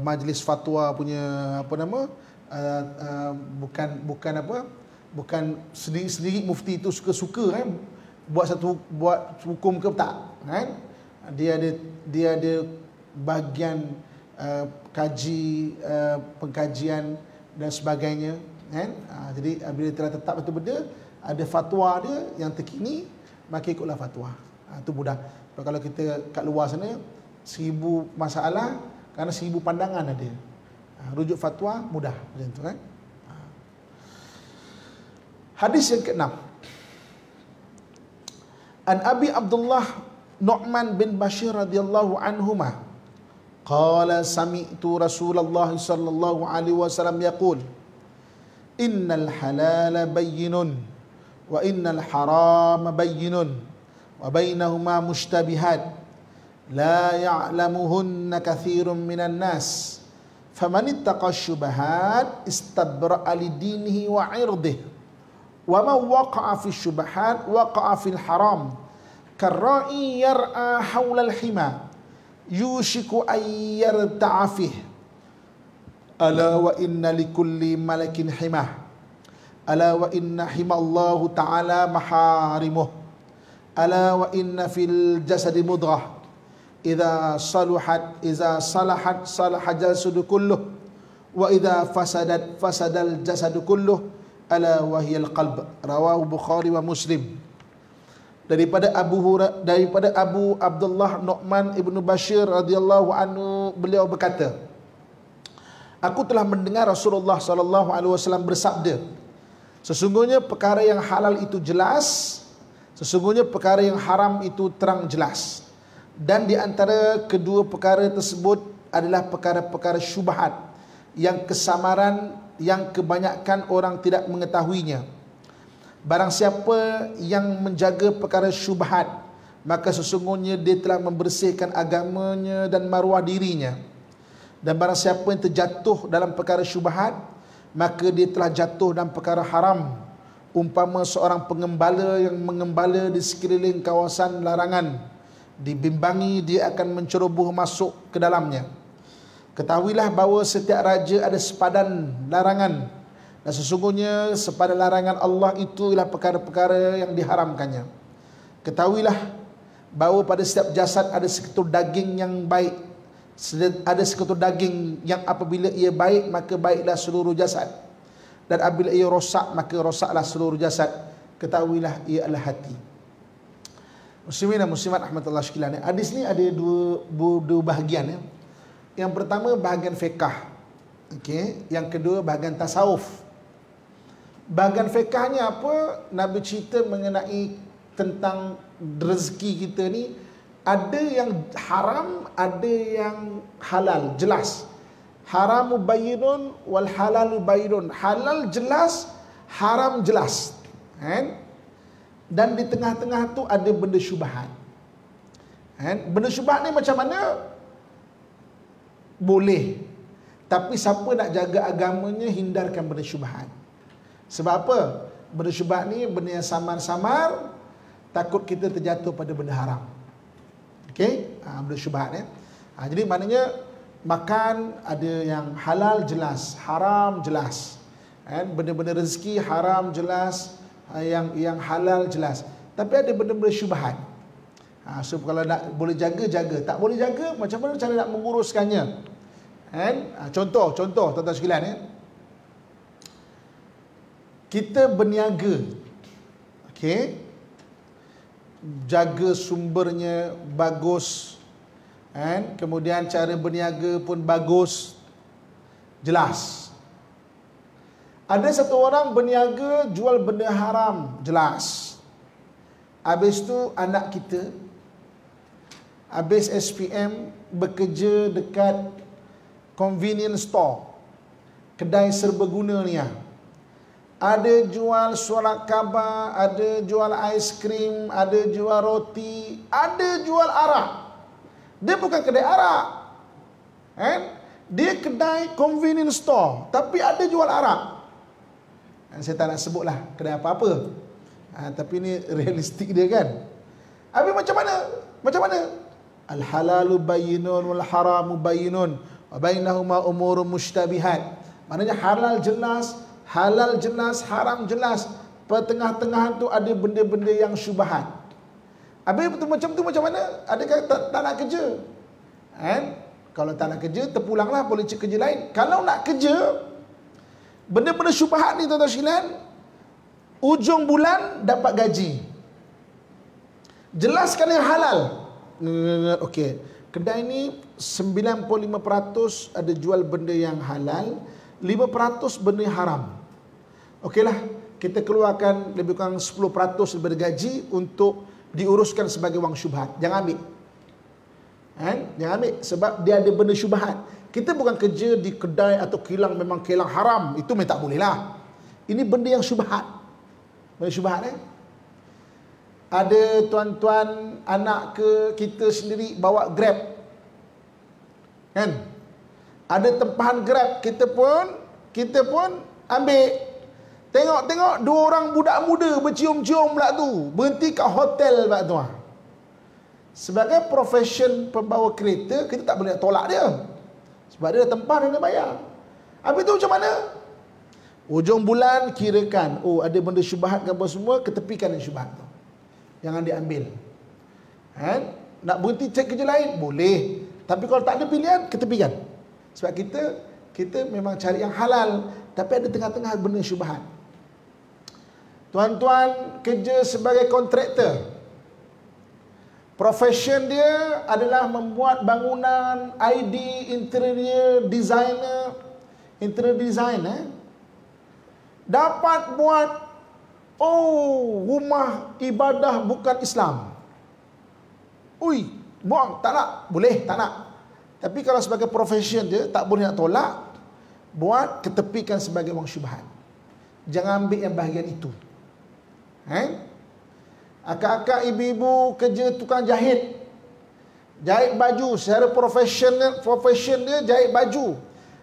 majlis fatwa punya bukan sendiri mufti itu suka-suka buat hukum ke tak, dia ada bahagian kaji, pengkajian dan sebagainya, jadi bila telah tetap itu benda, ada fatwa dia yang terkini, maka ikutlah fatwa. Itu mudah. Kalau kita kat luar sana 1000 masalah, kerana 1000 pandangan ada. Rujuk fatwa mudah macam tu, kan? Hadis yang ke-6. An Abi Abdullah Nu'man bin Bashir radhiyallahu anhuma qala sami'tu Rasulullah sallallahu alaihi wasallam yaqul innal halala bayyinun wa innal harama bayyinun wa bainahuma mushtabihat la ya'lamuhunna katsirun minan nas faman ittaqa syubahat istabra'a lidinihi wa 'irdihi wa man waqa'a fi syubahat waqa'a fil haram karra'i yar'a hawla al-hima yushiku an yarta'a fihi ala wa inna likulli malakin himah ala wa inna himallahu ta'ala maharimuh ala wa inna fil jasadi mudghah idza salahat salaha jasadu kulluh wa idza fasadat fasadal jasadu kulluh ala wa hiyal qalb. Rawahu Bukhari wa Muslim. Daripada Abu Abdullah Nu'man ibnu Bashir radhiyallahu anhu, beliau berkata, aku telah mendengar Rasulullah sallallahu alaihi wasallam bersabda, sesungguhnya perkara yang halal itu jelas, sesungguhnya perkara yang haram itu terang jelas. Dan di antara kedua perkara tersebut adalah perkara-perkara syubhat yang kesamaran yang kebanyakan orang tidak mengetahuinya. Barang siapa yang menjaga perkara syubhat, maka sesungguhnya dia telah membersihkan agamanya dan maruah dirinya. Dan barang siapa yang terjatuh dalam perkara syubhat, maka dia telah jatuh dalam perkara haram. Umpama seorang pengembala yang mengembala di sekeliling kawasan larangan, dibimbangi dia akan menceroboh masuk ke dalamnya. Ketahuilah bahawa setiap raja ada sepadan larangan, dan sesungguhnya sepadan larangan Allah itu ialah perkara-perkara yang diharamkannya. Ketahuilah bahawa pada setiap jasad ada seketul daging yang baik, ada seketul daging yang apabila ia baik maka baiklah seluruh jasad, dan apabila ia rosak maka rosaklah seluruh jasad. Ketahuilah ia adalah hati. Muslimin dan muslimat rahmatullah sekalian, hadis ni ada dua bahagian ya. Yang pertama bahagian fiqh, okey. Yang kedua bahagian tasawuf. Bahagian fiqhnya apa? Nabi cerita mengenai tentang rezeki kita ni, ada yang haram, ada yang halal, jelas. Haramu bayyinun wal halalu bayyinun. Halal jelas, haram jelas. Kan? Dan di tengah-tengah tu ada benda syubhat. Kan? Benda syubhat ni macam mana? Boleh, tapi siapa nak jaga agamanya, hindarkan benda syubhat. Sebab apa? Benda syubhat ni benda yang samar-samar, takut kita terjatuh pada benda haram. Okey, benda syubhat ya. Jadi maknanya makan ada yang halal jelas, haram jelas. Kan? Benda-benda rezeki haram jelas, yang halal jelas. Tapi ada benda-benda syubhat. So kalau nak boleh jaga, tak boleh jaga, macam mana cara nak menguruskannya? Kan? Contoh tuan-tuan sekalian ya. Kita berniaga, okey, jaga sumbernya bagus, kan? Kemudian cara berniaga pun bagus, jelas. Ada satu orang berniaga jual benda haram, jelas. Habis tu anak kita habis SPM bekerja dekat convenience store, kedai serbaguna ni ya. Ada jual surat khabar, ada jual aiskrim, ada jual roti, ada jual arak. Dia bukan kedai arak, kan? Dia kedai convenience store, tapi ada jual arak. Saya tak nak sebutlah kedai apa-apa, tapi ini realistik dia kan. Habis macam mana? Macam mana? Al halalu bayyinun wal haramu bayyinun wa bainahuma umurun mushtabihat. Maknanya halal jelas, haram jelas. Pertengah-tengah tu ada benda-benda yang syubhat. Habis macam tu macam mana? Adakah tak nak kerja? Kan? Kalau tak nak kerja, terpulanglah, boleh cek kerja lain. Kalau nak kerja, benda-benda syubhat ni tuan-tuan sekalian, ujung bulan dapat gaji. Jelaskan yang halal. Okey, kedai ni 95% ada jual benda yang halal, 5% benda yang haram. Okeylah, kita keluarkan lebih kurang 10% daripada gaji untuk diuruskan sebagai wang syubhat. Jangan ambil. Jangan ambil sebab dia ada benda syubhat. Kita bukan kerja di kedai atau kilang memang kilang haram, itu memang tak boleh lah. Ini benda yang syubhat. Benda syubhat Ada tuan-tuan anak ke kita sendiri bawa Grab. Kan? Ada tempahan Grab, kita pun ambil. Tengok dua orang budak muda bercium-cium pula tu, berhenti kat hotel pula tu. Sebagai profession pembawa kereta, kita tak boleh tolak dia. Sebab dia dah tempah dan dia bayar. Habis tu macam mana? Hujung bulan kirakan, oh ada benda syubhat ke apa semua, ketepikan yang syubhat tu. Jangan diambil. Nak berhenti cek kerja lain? Boleh. Tapi kalau tak ada pilihan, ketepikan. Sebab kita memang cari yang halal, tapi ada tengah-tengah benda syubhat. Tuan-tuan kerja sebagai kontraktor. Profession dia adalah membuat bangunan, ID, interior designer, interior designer. Dapat buat rumah ibadah bukan Islam. Buang, tak nak. Boleh, tak nak. Tapi kalau sebagai profession dia, tak boleh nak tolak. Buat, ketepikan sebagai wang syubhat. Jangan ambil yang bahagian itu. Akak-akak, ibu-ibu kerja tukang jahit. Jahit baju, secara profession dia jahit baju.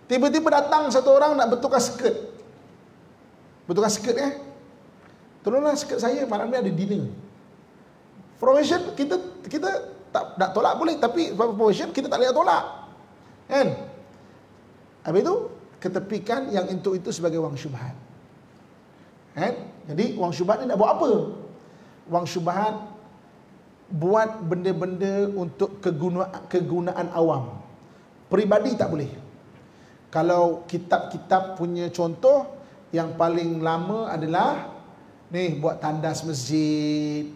Tiba-tiba datang satu orang nak betulkan skirt. Betulkan skirt tolonglah skirt saya, malam ni ada dinner. Profession kita tak nak tolak boleh, tapi profession kita tak boleh tolak. Kan? Habis itu ketepikan yang itu sebagai wang syubhat. Jadi wang syubhat ni nak buat apa? Wang syubhat buat benda-benda untuk kegunaan awam. Peribadi tak boleh. Kalau kitab-kitab punya contoh, yang paling lama adalah ni buat tandas masjid,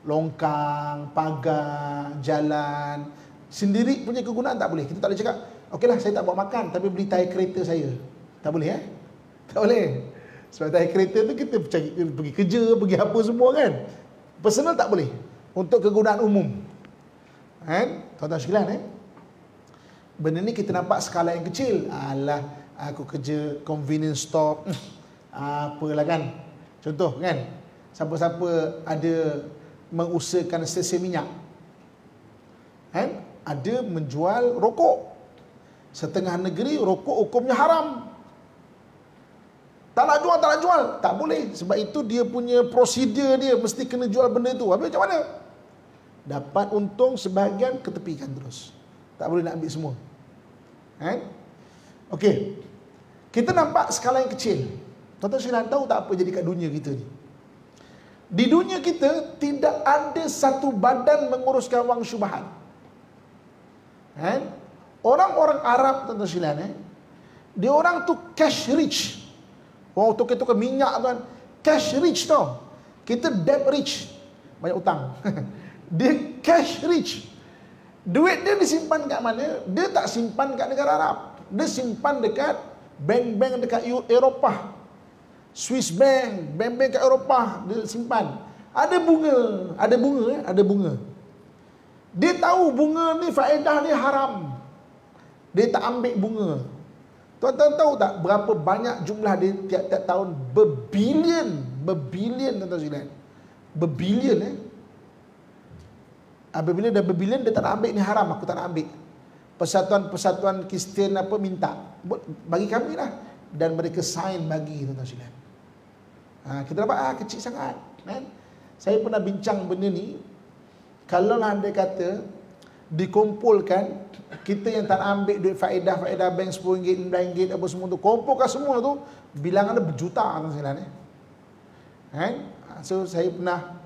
longkang, pagar, jalan. Sendiri punya kegunaan tak boleh. Kita tak boleh cakap, okeylah saya tak bawa makan, tapi beli tayar kereta saya. Tak boleh Tak boleh. Sebab tayar kereta tu kita pergi kerja, pergi apa semua kan. Personal tak boleh. Untuk kegunaan umum. Tuan-tuan sekalian benda ni kita nampak skala yang kecil. Alah, aku kerja convenience store. Apalah kan. Contoh kan, siapa-siapa ada mengusahakan stesen minyak, ada menjual rokok. Setengah negeri rokok hukumnya haram. Tak nak jual, tak boleh. Sebab itu dia punya prosedur dia mesti kena jual benda tu. Habis macam mana? Dapat untung sebahagian, ketepikan terus. Tak boleh nak ambil semua. Okey. Kita nampak skala yang kecil. Tuan-tuan sekalian tahu tak apa jadi kat dunia kita ni? Di dunia kita tidak ada satu badan menguruskan wang syubhat. Orang-orang Arab, tuan-tuan sekalian, dia orang tu cash rich. Orang tukar-tukar minyak kan, cash rich tau. Kita debt rich, banyak utang. Dia cash rich. Duit dia disimpan kat mana? Dia tak simpan kat negara Arab. Dia simpan dekat bank-bank dekat Eropah. Swiss bank, bank-bank kat Eropah dia simpan. Ada bunga. Dia tahu bunga ni faedah dia haram. Dia tak ambil bunga. Tuan-tuan tahu tak berapa banyak jumlah dia tiap-tiap tahun? Berbilion tuan-tuan sekalian. Berbilion Apabila dah berbilion dia tak nak ambil, ni haram, aku tak nak ambil. Persatuan Kristian apa minta, bagi kami lah, dan mereka sign bagi tuan-tuan sekalian. Kita dapat kecil sangat kan? Saya pernah bincang benda ni. Kalau lah anda kata dikumpulkan, kita yang tak ambil duit faedah bank RM10, RM9 apa semua tu, kumpulkan semua tu, bilangan dia berjuta tuan sekalian. So saya pernah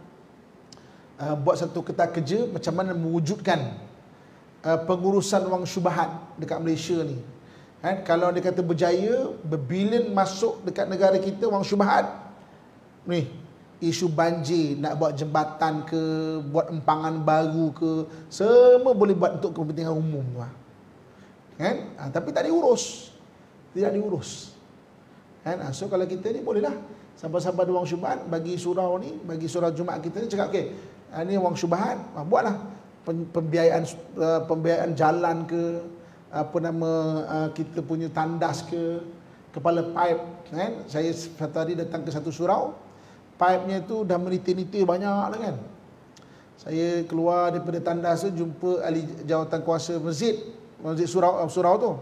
buat satu kertas kerja macam mana mewujudkan pengurusan wang syubhat dekat Malaysia ni. Kalau dia kata berjaya, berbilion masuk dekat negara kita wang syubhat ni, isu banjir, nak buat jembatan ke, buat empangan baru ke, semua boleh buat untuk kepentingan umum tapi tak diurus. Tidak diurus. So kalau kita ni bolehlah, sampai-sampai ada wang syubhat, bagi surau ni, bagi surau Jumaat kita ni cakap okey, Ini wang syubhat, buatlah pembiayaan jalan ke, apa nama, kita punya tandas ke, kepala pipe kan. Saya satu hari datang ke satu surau, pipe-nya tu dah menitir-nitir banyak lah kan. Saya keluar daripada tandas tu, jumpa ahli jawatan kuasa masjid surau tu.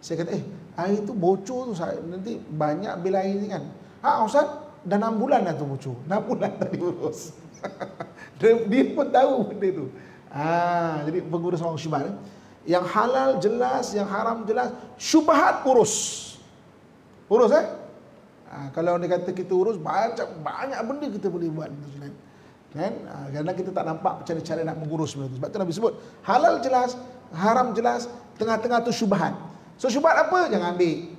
Saya kata, air tu bocor tu, nanti banyak bil air ni kan. Ustaz, dah 6 bulan dah tu bocor. 6 bulan tak diurus. Dia pun tahu benda tu. Jadi pengurus orang syubhat. Yang halal jelas, yang haram jelas. Syubhat urus. Kalau dia kata kita urus, banyak benda kita boleh buat. Kan? Kerana kita tak nampak cara-cara nak mengurus benda tu. Sebab tu Nabi sebut, halal jelas, haram jelas, tengah-tengah tu syubhat. So syubhat apa? Jangan ambil.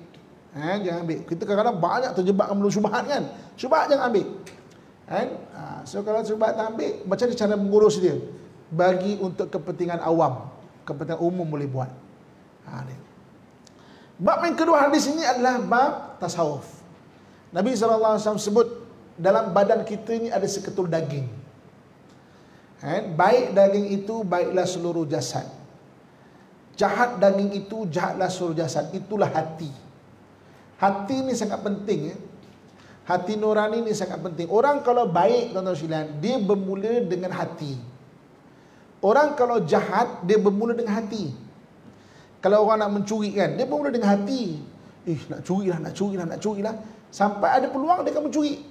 Jangan ambil. Kita kadang-kadang banyak terjebak dalam syubhat kan. Syubhat jangan ambil. Kan? So kalau syubhat tak ambil, macam mana cara mengurus dia? Bagi untuk kepentingan awam, kepentingan umum boleh buat. Bab yang kedua hadis ini adalah bab tasawuf. Nabi SAW sebut, dalam badan kita ini ada seketul daging. Baik daging itu, baiklah seluruh jasad. Jahat daging itu, jahatlah seluruh jasad. Itulah hati. Hati ni sangat penting. Hati nurani ni sangat penting. Orang kalau baik, tuan-tuan sekalian, dia bermula dengan hati. Orang kalau jahat, dia bermula dengan hati. Kalau orang nak mencuri kan, dia bermula dengan hati. Nak curi lah. Sampai ada peluang dia akan mencuri.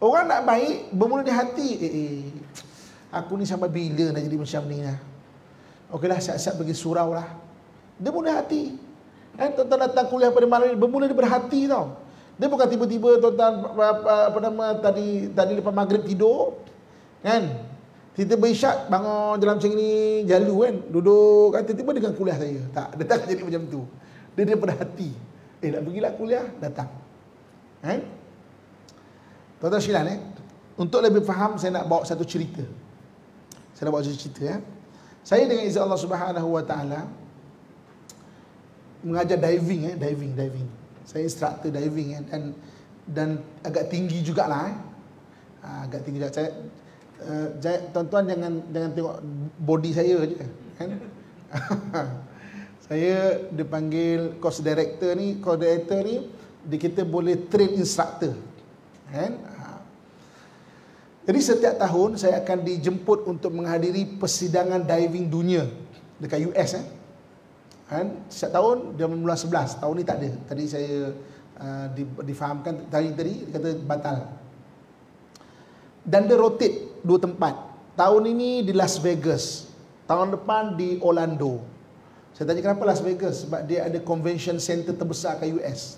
Orang nak baik, bermula dengan hati. Aku ni sampai bila nak jadi macam ni lah. Okeylah, siap-siap pergi surau lah. Dia bermula hati. Tuan-tuan datang kuliah pada malam ni, bermula daripada hati tau. Dia bukan tiba-tiba tuan-tuan tadi lepas maghrib tidur kan, tiba-tiba isyak bangun dalam macam ni, jalu kan, duduk kan, tiba-tiba dia akan kuliah saya. Tak, dia tak jadi macam tu. Dia daripada hati. Nak pergilah kuliah, datang. Tuan-tuan sekalian, untuk lebih faham, saya nak bawa satu cerita. Saya dengan izin Allah Subhanahu Wa Taala mengajar diving. Saya instruktor diving dan agak tinggi jugalah. Agak tinggi juga. Tuan-tuan jangan tengok body saya je kan. Saya dipanggil course director ni, kita boleh train instructor kan. Jadi setiap tahun saya akan dijemput untuk menghadiri persidangan diving dunia dekat US setiap tahun dia mula 11. Tahun ni tak ada. Tadi saya difahamkan tadi dia kata batal. Dan dia rotate 2 tempat. Tahun ini di Las Vegas, tahun depan di Orlando. Saya tanya kenapa Las Vegas? Sebab dia ada convention center terbesar kat US.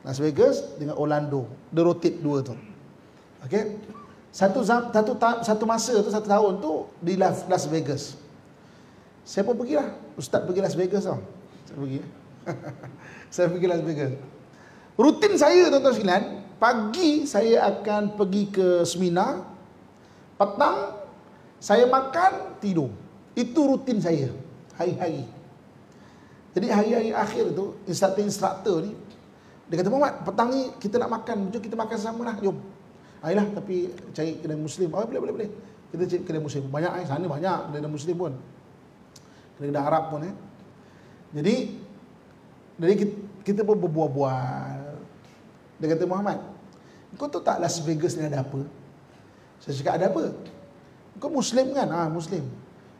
Las Vegas dengan Orlando. Dia rotate 2 tu. Okey. Satu masa tu, satu tahun tu di Las Vegas. Saya pun pergilah. Ustaz pergi Las Vegas tau. Saya pergi. Saya pergi Las Vegas. Rutin saya tuan-tuan sekalian, pagi saya akan pergi ke seminar, petang saya makan, tidur. Itu rutin saya hari-hari. Jadi hari-hari akhir tu, instruktor ni dia kata, Muhammad, petang ni kita nak makan, jom kita makan sama lah, jom. Ayolah, tapi cari kedai Muslim. Boleh. Kita cari kedai Muslim. Banyak sana banyak kedai Muslim pun. Kedai Arab pun Jadi kita pun berbual-bual. Dia kata, Muhammad, kau tahu tak Las Vegas ni ada apa? Saya cakap, ada apa? Kau Muslim kan? Muslim.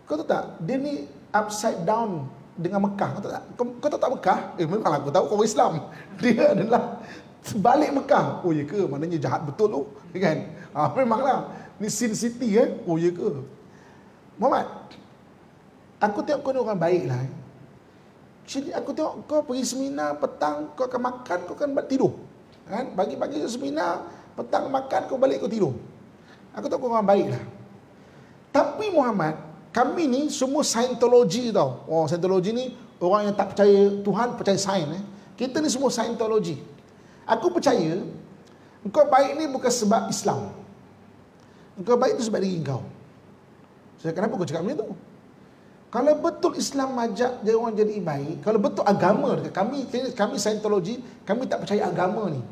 Kau tahu tak, dia ni upside down dengan Mekah. Kau tahu tak? Kau tahu tak Mekah? Memanglah aku tahu, kau Islam. Dia adalah sebalik Mekah. Oh ya ke? Maknanya jahat betul tu kan? Memanglah ni Sin City Oh ya ke? Muhammad, aku tengok kau ni orang baik lah. Jadi aku tengok kau pergi seminar, petang kau akan makan, kau akan tidur kan? Pagi-pagi seminar, petang makan, kau balik kau tidur. Aku tahu kau orang baik lah. Tapi Muhammad, kami ni semua Scientology tau. Scientology ni orang yang tak percaya Tuhan, percaya sains Kita ni semua Scientology. Aku percaya engkau baik ni bukan sebab Islam. Engkau baik tu sebab diri engkau. Saya kenapa kau cakap macam tu? Kalau betul Islam ajak dia orang jadi baik, kalau betul agama, kami Scientology, kami tak percaya agama ni.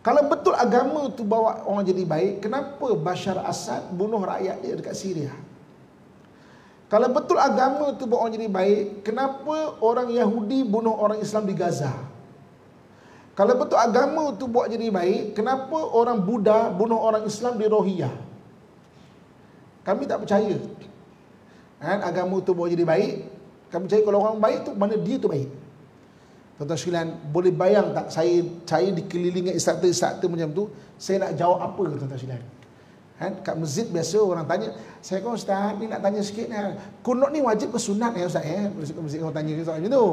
Kalau betul agama tu bawa orang jadi baik, kenapa Bashar Assad bunuh rakyat dia dekat Syria? Kalau betul agama tu bawa orang jadi baik, kenapa orang Yahudi bunuh orang Islam di Gaza? Kalau betul agama tu buat jadi baik, kenapa orang Buddha bunuh orang Islam di Rohingya? Kami tak percaya. Agama tu buat jadi baik. Kami percaya kalau orang baik tu, mana dia tu baik. Tuan-tuan sekalian, boleh bayang tak saya dikelilingi instruktor-instruktor macam tu, saya nak jawab apa, tuan-tuan sekalian? Kat masjid biasa orang tanya, saya kata ustaz ni nak tanya sikit ni, kunut ni wajib ke sunat ya ustaz ya? Masjid orang tanya soalan macam tu.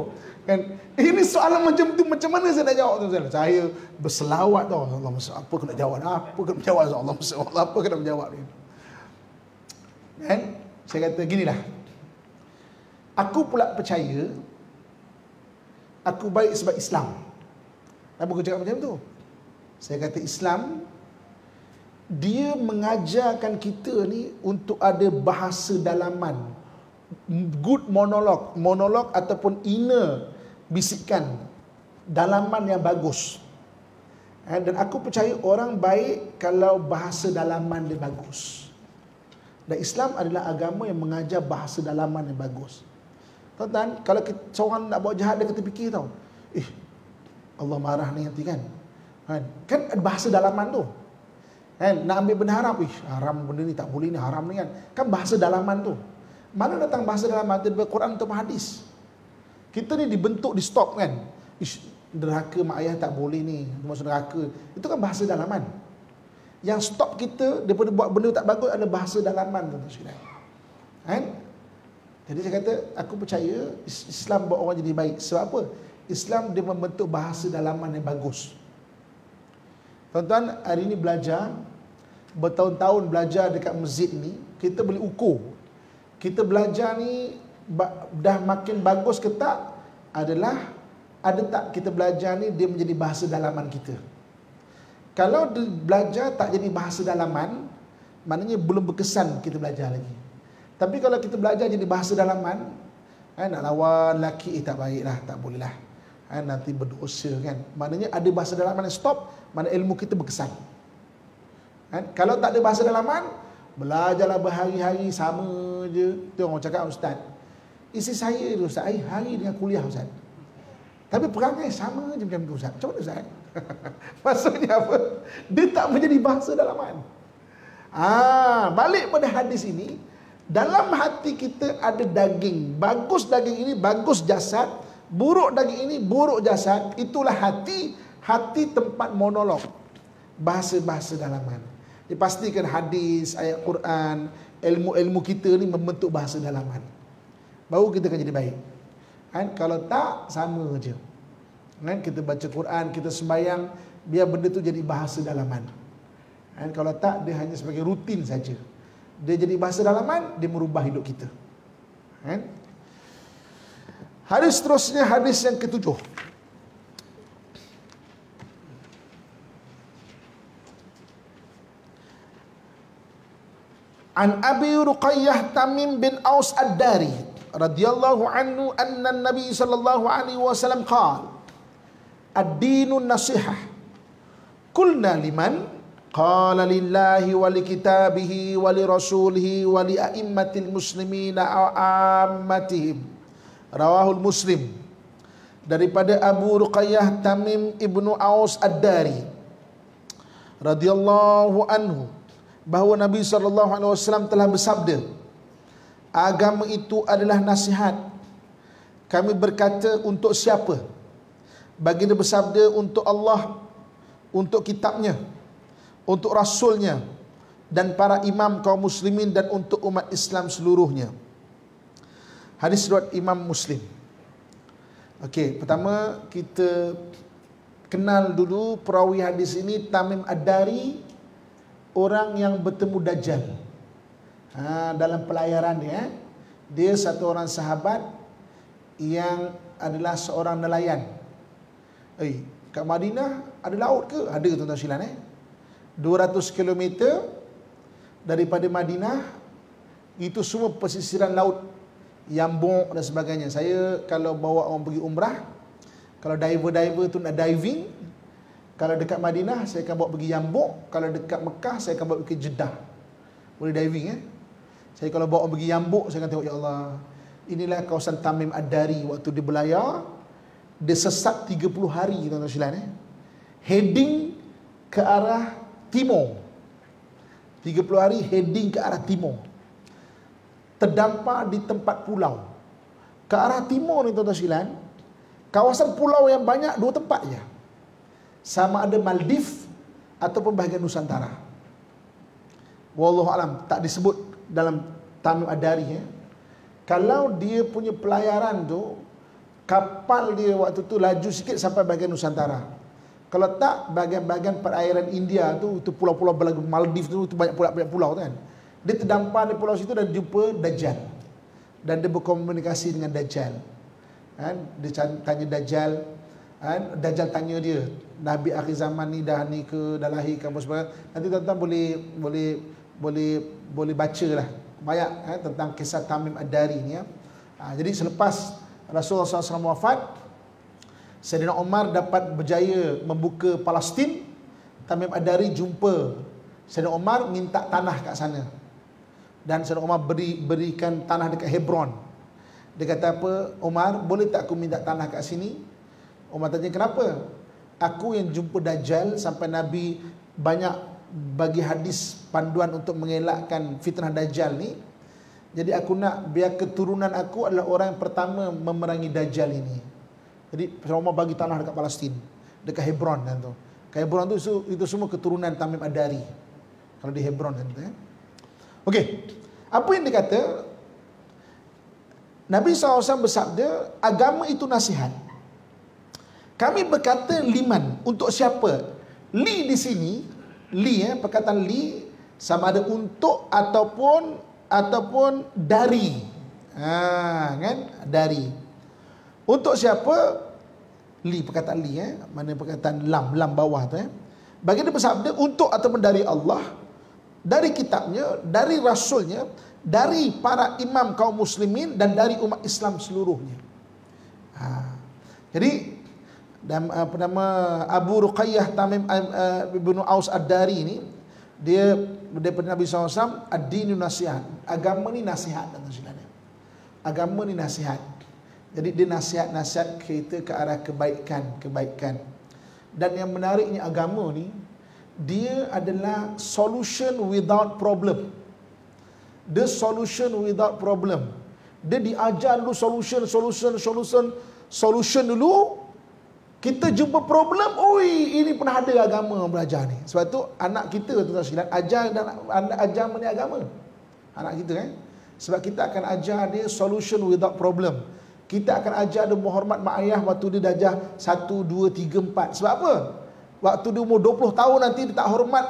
Kan ini soalan macam tu, macam mana saya nak jawab, tuan-tuan? Saya berselawat tau. Allah, apa kena jawab? Apa kena jawab? Allah, apa kena jawab ni? Kan saya kata ginilah. Aku pula percaya aku baik sebab Islam. Apa aku cakap macam tu? Saya kata Islam, dia mengajarkan kita ni untuk ada bahasa dalaman, good monolog ataupun inner bisikan, dalaman yang bagus. Dan aku percaya orang baik kalau bahasa dalaman dia bagus. Dan Islam adalah agama yang mengajar bahasa dalaman yang bagus. Tuan-tuan, kalau seorang nak buat jahat, dia kata fikir tau, Allah marah ni nanti kan. Kan ada bahasa dalaman tu. Nak ambil benda haram, haram benda ni, tak boleh ni, haram ni kan. Kan bahasa dalaman tu. Mana datang bahasa dalaman tu? Daripada Quran atau hadis? Kita ni dibentuk, di stop kan. Derhaka mak ayah tak boleh ni, masuk neraka. Itu kan bahasa dalaman. Yang stop kita daripada buat benda tak bagus ada bahasa dalaman, tuan-tuan sekalian. Jadi saya kata, aku percaya Islam buat orang jadi baik. Sebab apa? Islam dia membentuk bahasa dalaman yang bagus. Tuan-tuan, hari ini belajar, bertahun-tahun belajar dekat masjid ni, kita boleh ukur. Kita belajar ni dah makin bagus ke tak, adalah ada tak kita belajar ni dia menjadi bahasa dalaman kita. Kalau belajar tak jadi bahasa dalaman, maknanya belum berkesan kita belajar lagi. Tapi kalau kita belajar jadi bahasa dalaman, nak lawan lelaki, tak baik lah, tak boleh lah, nanti berdosa kan. Maknanya ada bahasa dalaman yang stop, mana ilmu kita berkesan. Kalau tak ada bahasa dalaman, belajarlah berhari-hari sama je. Tu orang cakap, ustaz, isi saya tu ustaz, hari dengan kuliah ustaz, tapi perangai sama je macam tu ustaz. Macam mana ustaz? Maksudnya apa? Dia tak menjadi bahasa dalaman. Balik pada hadis ini, dalam hati kita ada daging. Bagus daging ini, bagus jasad. Buruk daging ini, buruk jasad. Itulah hati. Hati tempat monolog, bahasa-bahasa dalaman. Dipastikan hadis, ayat Quran, ilmu-ilmu kita ni membentuk bahasa dalaman. Baru kita akan jadi baik. Kalau tak, sama je. Kita baca Quran, kita sembahyang, biar benda tu jadi bahasa dalaman. Kalau tak, dia hanya sebagai rutin saja. Dia jadi bahasa dalaman, dia merubah hidup kita. Hadis seterusnya, hadis yang ketujuh. An Abi Ruqayyah Tamim bin Aus Ad-Dari radhiyallahu anhu anna Nabi sallallahu alaihi wasallam qala ad-dinun nasihah. Qulna liman? Qala lillahi wa li kitabihi wa li rasulihi wa li a'immatil muslimina ammatihim. Rawahul Muslim. Daripada Abu Ruqayyah Tamim ibnu Aus Ad-Dari radhiyallahu anhu, bahawa Nabi SAW telah bersabda, agama itu adalah nasihat. Kami berkata, untuk siapa? Baginda bersabda, untuk Allah, untuk kitabnya, untuk rasulnya, dan para imam kaum muslimin, dan untuk umat Islam seluruhnya. Hadis riwayat Imam Muslim. Okey, pertama kita kenal dulu perawi hadis ini, Tamim Ad-Dari, orang yang bertemu Dajjal dalam pelayaran dia. Dia satu orang sahabat yang adalah seorang nelayan. Kat Madinah ada laut ke? Ada, tuan-tuan sekalian. 200 km daripada Madinah, itu semua pesisiran laut, Yambuk dan sebagainya. Saya kalau bawa orang pergi umrah, kalau diver tu nak diving, Kalau dekat Madinah, saya akan bawa pergi Yambuk. Kalau dekat Mekah, saya akan bawa pergi Jeddah. Boleh diving Saya kalau bawa pergi Yambuk, saya akan tengok, ya Allah, inilah kawasan Tamim Ad-Dari. Waktu dia berlayar, dia sesat 30 hari, tuan-tuan sekalian. Heading ke arah timur. 30 hari heading ke arah timur. Terdampar di tempat pulau. Ke arah timur ni, tuan-tuan sekalian, kawasan pulau yang banyak, 2 tempat je. Sama ada Maldives ataupun bahagian Nusantara. Wallahu alam, tak disebut dalam Tamim Ad-Dari. Kalau dia punya pelayaran tu, kapal dia waktu tu laju sikit sampai bahagian Nusantara. Kalau tak, bahagian-bahagian perairan India tu, pulau-pulau Maldives tu banyak pulau kan. Dia terdampar di pulau situ dan jumpa Dajjal. Dan dia berkomunikasi dengan Dajjal. Dia tanya Dajjal, Dajjal tanya dia, Nabi akhir zaman ni dah ni ke, dah lahir ke apa sebagainya. Nanti tuan-tuan boleh baca lah banyak tentang kisah Tamim Ad-Dari ni. Jadi selepas Rasulullah SAW wafat, Sayyidina Umar dapat berjaya membuka Palestin. Tamim Ad-Dari jumpa Sayyidina Umar, minta tanah kat sana. Dan Sayyidina Umar berikan tanah dekat Hebron. Dia kata apa, Umar, boleh tak aku minta tanah kat sini? Umar tanya, kenapa? Aku yang jumpa Dajjal sampai Nabi banyak bagi hadis panduan untuk mengelakkan fitnah Dajjal ni. Jadi aku nak biar keturunan aku adalah orang yang pertama memerangi Dajjal ini. Jadi Umar bagi tanah dekat Palestin, dekat Hebron kan tu. Kat Hebron tu itu semua keturunan Tamim Ad-Dari. Kalau di Hebron kan tu. Okey. Apa yang dikata? Nabi SAW bersabda, agama itu nasihat. Kami berkata liman, untuk siapa? Li di sini, li perkataan li sama ada untuk ataupun dari. Kan? Dari. Untuk siapa? Li, perkataan li mana perkataan lam bawah tu Bagi dia bersabda untuk ataupun dari Allah, dari kitabnya, dari rasulnya, dari para imam kaum muslimin dan dari umat Islam seluruhnya. Jadi apa nama Abu Ruqayyah Tamim ibnu Aus Ad-Dari ni, dia daripada Nabi SAW, ad-dinu nasihat. Agama ni nasihat, agama ni nasihat. Jadi dia nasihat kita ke arah kebaikan. Dan yang menariknya agama ni, dia adalah solution without problem. The solution without problem. Dia diajar dulu solution dulu. Kita jumpa problem, oi, ini pernah ada agama belajar ni. Sebab tu anak kita, tuan-tuan sekalian, ajar mana agama. Anak kita kan. Sebab kita akan ajar dia solution without problem. Kita akan ajar dia menghormat mak ayah waktu dia darjah 1, 2, 3, 4. Sebab apa? Waktu dia umur 20 tahun nanti dia tak hormat,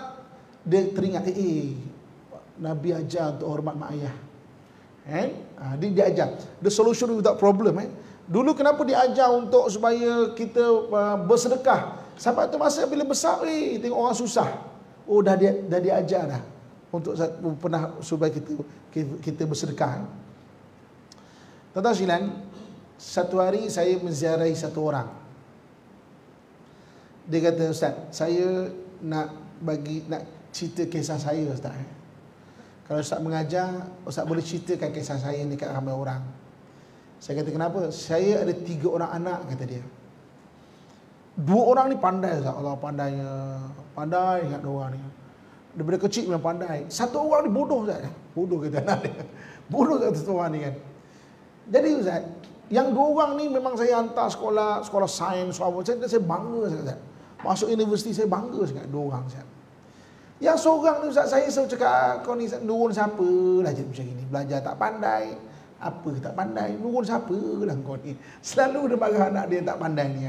dia teringat, Nabi ajar untuk hormat mak ayah. Dia ajar. The solution without problem. Dulu kenapa diajar untuk supaya kita bersedekah? Sampai tu masa bila besar, tengok orang susah. Oh, dah diajar dah. Untuk pernah supaya kita bersedekah. Tuan-tuan sekalian, satu hari saya menziarahi satu orang. Dia kata, Ustaz, saya nak cerita kisah saya, Ustaz. Kalau Ustaz mengajar, Ustaz boleh ceritakan kisah saya ni kat ramai orang. Saya kata, kenapa? Saya ada 3 orang anak, kata dia. 2 orang ni pandai, Ustaz. Allah pandainya. Pandai ingat 2 orang ni. Daripada kecil memang pandai. 1 orang ni bodoh, Ustaz. Bodoh kata anak dia. Bodoh kata 1 orang ni kan. Jadi Ustaz, yang 2 orang ni memang saya hantar sekolah sains, saya bangga Ustaz. Masuk universiti saya bangga sangat 2 orang Ustaz. Yang seorang ni Ustaz, saya selalu cakap, kau ni nurun siapa lah jadi macam ni, belajar tak pandai, apa tak pandai, nurun siapa lah kau ni. Selalu dia marah anak dia tak pandai ni.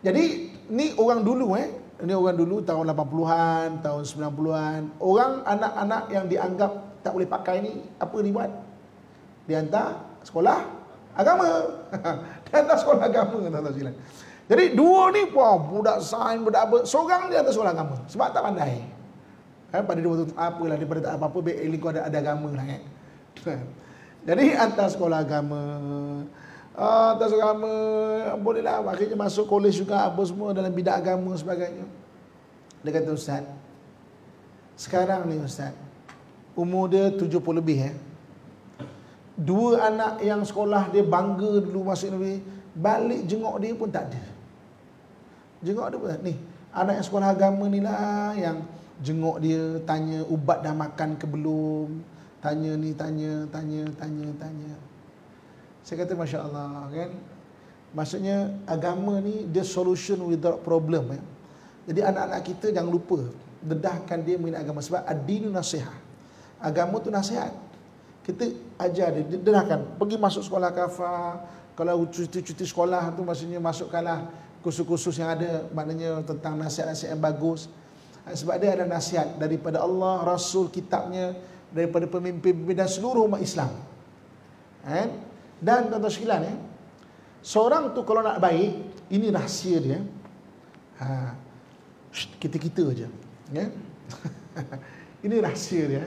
Jadi ni orang dulu ni orang dulu tahun 80-an, tahun 90-an. Orang anak-anak yang dianggap tak boleh pakai ni, apa dia buat? Dia hantar sekolah agama. Dia hantar sekolah agama, tuan-tuan sekalian. Jadi 2 ni budak sains, budak apa, seorang dia hantar sekolah agama sebab tak pandai. Pada dia waktu apalah, daripada tak apa-apa baik lingkup ada agama lah Jadi hantar sekolah agama. Tak suka agama, bolehlah. Akhirnya masuk kolej juga, apa semua dalam bidang agama sebagainya. Dia kata, Ustaz, sekarang ni Ustaz, umur dia 70 lebih. Dua anak yang sekolah dia bangga dulu masuk Nabi, balik jenguk dia pun tak ada. Jenguk dia pun tak ada. Ni, anak yang sekolah agama ni lah yang jenguk dia, tanya ubat dah makan ke belum, tanya ni, tanya. Saya kata Masya Allah, kan. Maksudnya agama ni dia solution without problem. Jadi anak-anak kita jangan lupa dedahkan dia mengenai agama, sebab ad-dinu nasihah. Agama tu nasihat. Kita ajar dia, dedahkan. Pergi masuk sekolah kafah. Kalau cuti sekolah tu maksudnya masukkanlah kursus-kursus yang ada, maknanya tentang nasihat-nasihat yang bagus. Sebab dia ada nasihat daripada Allah, Rasul, kitabnya, daripada pemimpin-pemimpin dan seluruh umat Islam. Dan tuan-tuan sekalian, seorang tu kalau nak baik, ini rahsia dia. Kita aja. Ini rahsia dia.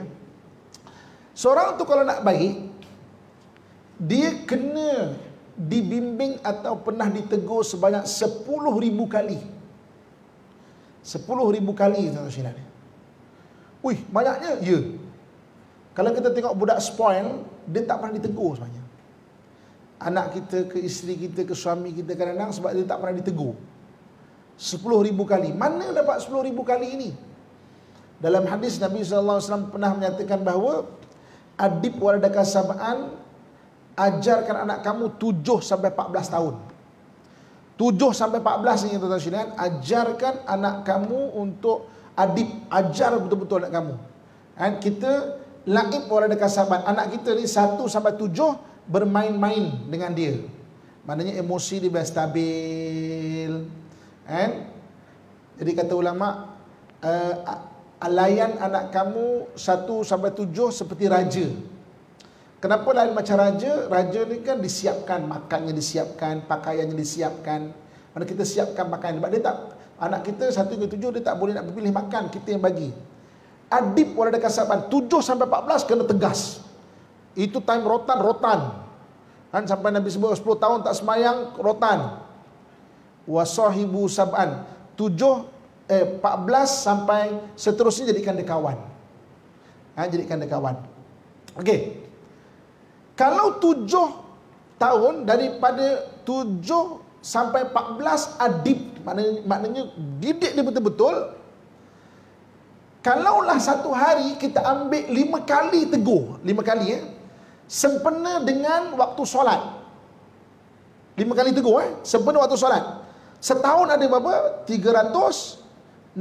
Seorang tu kalau nak baik, dia kena dibimbing atau pernah ditegur sebanyak 10,000 kali. 10,000 kali, tuan-tuan sekalian. Wih, banyaknya? Ya. Kalau kita tengok budak spoil, dia tak pernah ditegur sebenarnya. Anak kita ke isteri kita ke suami kita kadang-kadang sebab dia tak pernah ditegur. 10,000 kali. Mana dapat 10,000 kali ini? Dalam hadis Nabi SAW pernah menyatakan bahawa adib waladaka sab'an, ajarkan anak kamu 7 sampai 14 tahun. 7 sampai 14 ini tuan-tuan sekalian, ajarkan anak kamu untuk adib, ajar betul-betul anak kamu. Kita laib waladaka sab'an, anak kita ni 1 sampai 7 bermain-main dengan dia. Maknanya emosi dia biar stabil. Jadi kata ulama, layan anak kamu 1 sampai 7 seperti raja. Kenapa lain macam raja? Raja ni kan disiapkan, makannya disiapkan, pakaiannya disiapkan. Mana kita siapkan pakaian. Sebab dia tak, anak kita 1 hingga 7 dia tak boleh nak pilih makan, kita yang bagi. Adib waladaka kasaban 7 sampai 14 kena tegas. Itu time rotan. Sampai Nabi sebut 10 tahun tak semayang, rotan. Wasahibu sab'an 14 sampai seterusnya jadikan dia kawan. Jadikan dia kawan. Okey. Kalau 7 tahun, daripada 7 sampai 14 adib, maknanya didik dia betul-betul. Kalaulah satu hari kita ambil 5 kali tegur, 5 kali sempena dengan waktu solat. 5 kali tegur sempena waktu solat. Setahun ada berapa? 365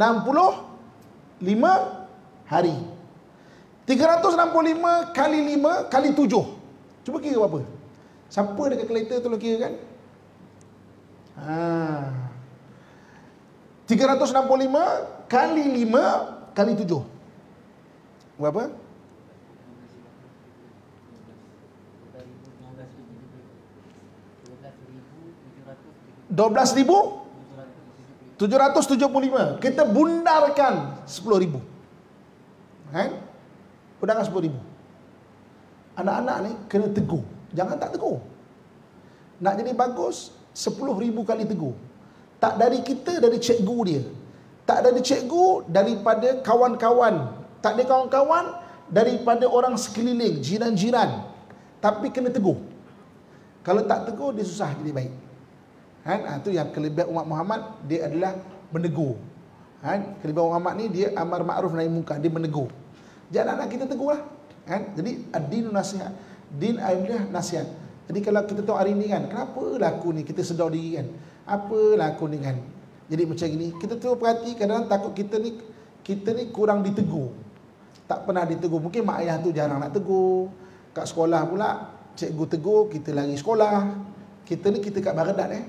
hari. 365 kali 5 kali 7. Cuba kira berapa? Siapa dekat kalkulator tolong kira kan? 365 kali 5 kali 7. Berapa? 12.775. Kita bundarkan 10.000. Bundarkan 10.000. Anak-anak ni kena tegur. Jangan tak tegur. Nak jadi bagus, 10.000 kali tegur. Tak dari kita, dari cikgu dia. Tak dari cikgu, daripada kawan-kawan. Tak dari kawan-kawan, daripada orang sekeliling, jiran-jiran. Tapi kena tegur. Kalau tak tegur, dia susah jadi baik. Itu yang kelebihan umat Muhammad, dia adalah menegur. Kelebihan Muhammad ni, dia amar ma'ruf nahi munkar, dia menegur. Jadi anak-anak kita tegurlah. Jadi ad-dinu nasihat. Din adalah nasihat. Jadi kalau kita tahu hari ni kan, kenapa laku ni, kita sedar diri kan, apa laku ni kan. Jadi macam gini, kita tu perhati, kadang-kadang takut kita ni kurang ditegur. Tak pernah ditegur. Mungkin mak ayah tu jarang nak tegur. Kat sekolah pula, cikgu tegur, kita lari sekolah. Kita ni kita kat Baghdad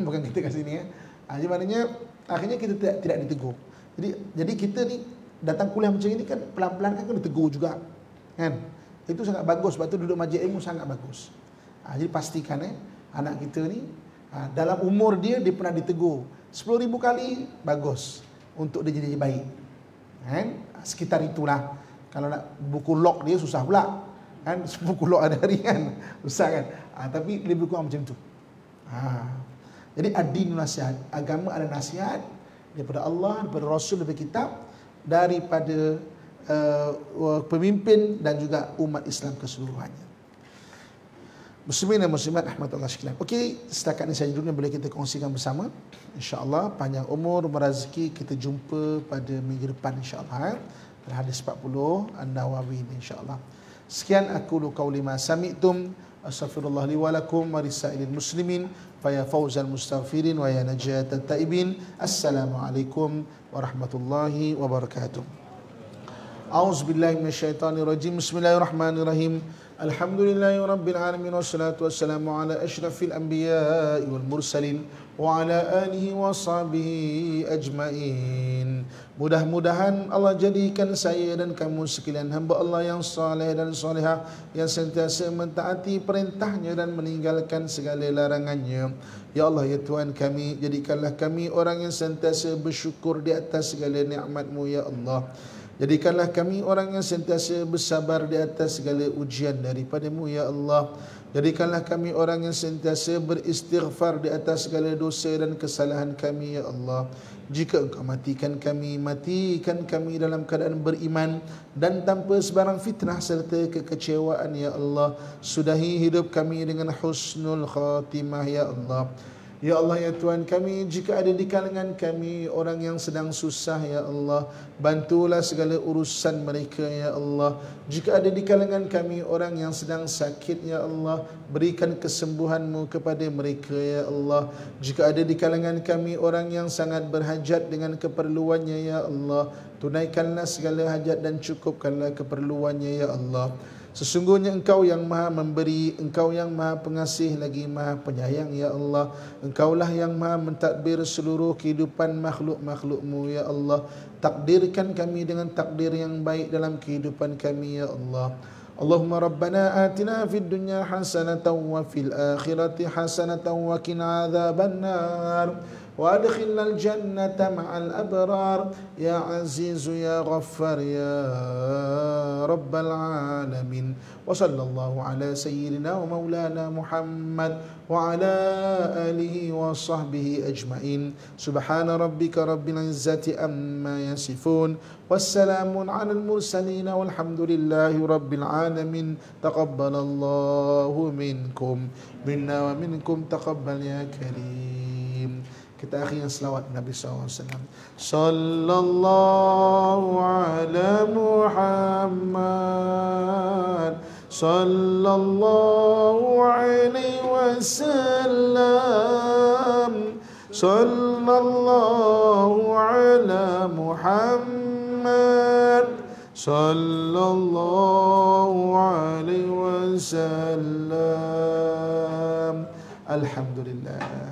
bukan kita kat sini jadi maknanya akhirnya kita tidak ditegur. Jadi kita ni datang kuliah macam ini kan, pelan-pelan kan kena tegur juga kan. Itu sangat bagus. Sebab tu duduk majlis ilmu sangat bagus. Jadi pastikan anak kita ni dalam umur dia pernah ditegur 10.000 kali, bagus untuk dia jadi baik. Sekitar itulah. Kalau nak buku log dia susah pula. kan 10 hari kan besar kan. Tapi lebih kurang macam tu. Jadi ad-din nasihat, agama ada nasihat daripada Allah, daripada Rasul, daripada kitab, daripada pemimpin dan juga umat Islam keseluruhannya. Muslimin dan muslimat rahmatullah sekalian. Okey, setakat ini saja dulu yang boleh kita kongsikan bersama. InsyaAllah panjang umur, berzeki, kita jumpa pada minggu depan insyaAllah. Hadis 40 An-Nawawi insyaAllah. Sekian aku lu qauli ma sami'tum. Astaghfirullah li wa lakum wa lisailil muslimin fa ya fawzal mustaghfirin wa ya najatat taibin. Assalamualaikum warahmatullahi wabarakatuh. A'udzubillahi minasyaitonirrajim. Bismillahirrahmanirrahim. Alhamdulillahi rabbil alamin wassalatu wassalamu ala asyrafil anbiya'i wal mursalin wa ala alihi wa sahbihi ajmain. Mudah-mudahan Allah jadikan saya dan kamu sekalian hamba Allah yang saleh dan salihah, yang sentiasa mentaati perintahnya dan meninggalkan segala larangannya. Ya Allah, ya Tuhan kami, jadikanlah kami orang yang sentiasa bersyukur di atas segala nikmat-Mu ya Allah. Jadikanlah kami orang yang sentiasa bersabar di atas segala ujian daripada-Mu ya Allah. Jadikanlah kami orang yang sentiasa beristighfar di atas segala dosa dan kesalahan kami ya Allah. Jika Engkau matikan kami dalam keadaan beriman dan tanpa sebarang fitnah serta kekecewaan ya Allah. Sudahi hidup kami dengan husnul khatimah ya Allah. Ya Allah, ya Tuhan kami, jika ada di kalangan kami orang yang sedang susah ya Allah, bantulah segala urusan mereka ya Allah. Jika ada di kalangan kami orang yang sedang sakit ya Allah, berikan kesembuhan-Mu kepada mereka ya Allah. Jika ada di kalangan kami orang yang sangat berhajat dengan keperluannya ya Allah, tunaikanlah segala hajat dan cukupkanlah keperluannya ya Allah. Sesungguhnya Engkau yang maha memberi, Engkau yang maha pengasih lagi maha penyayang ya Allah. Engkaulah yang maha mentadbir seluruh kehidupan makhluk-makhluk-Mu ya Allah. Takdirkan kami dengan takdir yang baik dalam kehidupan kami ya Allah. Allahumma rabbana atina fid dunya hasanatan wa fil akhirati hasanatan wa qina adzabannar. وادخلنا الجنة مع الأبرار يا عزيز يا غفار يا رب العالمين. وصلى الله على سيدنا ومولانا محمد وعلى آله وصحبه أجمعين. سبحان ربك رب العزة أما يصفون والسلام على المرسلين والحمد لله رب العالمين. تقبل الله منكم منا ومنكم تقبل يا كريم. Kita akhirnya selawat Nabi SAW. Sallallahu ala Muhammad, sallallahu alaihi wasallam, sallallahu ala Muhammad, sallallahu alaihi wasallam. Alhamdulillah.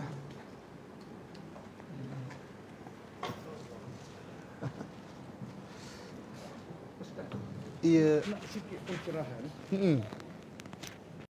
Ia nak sikit pencerahan.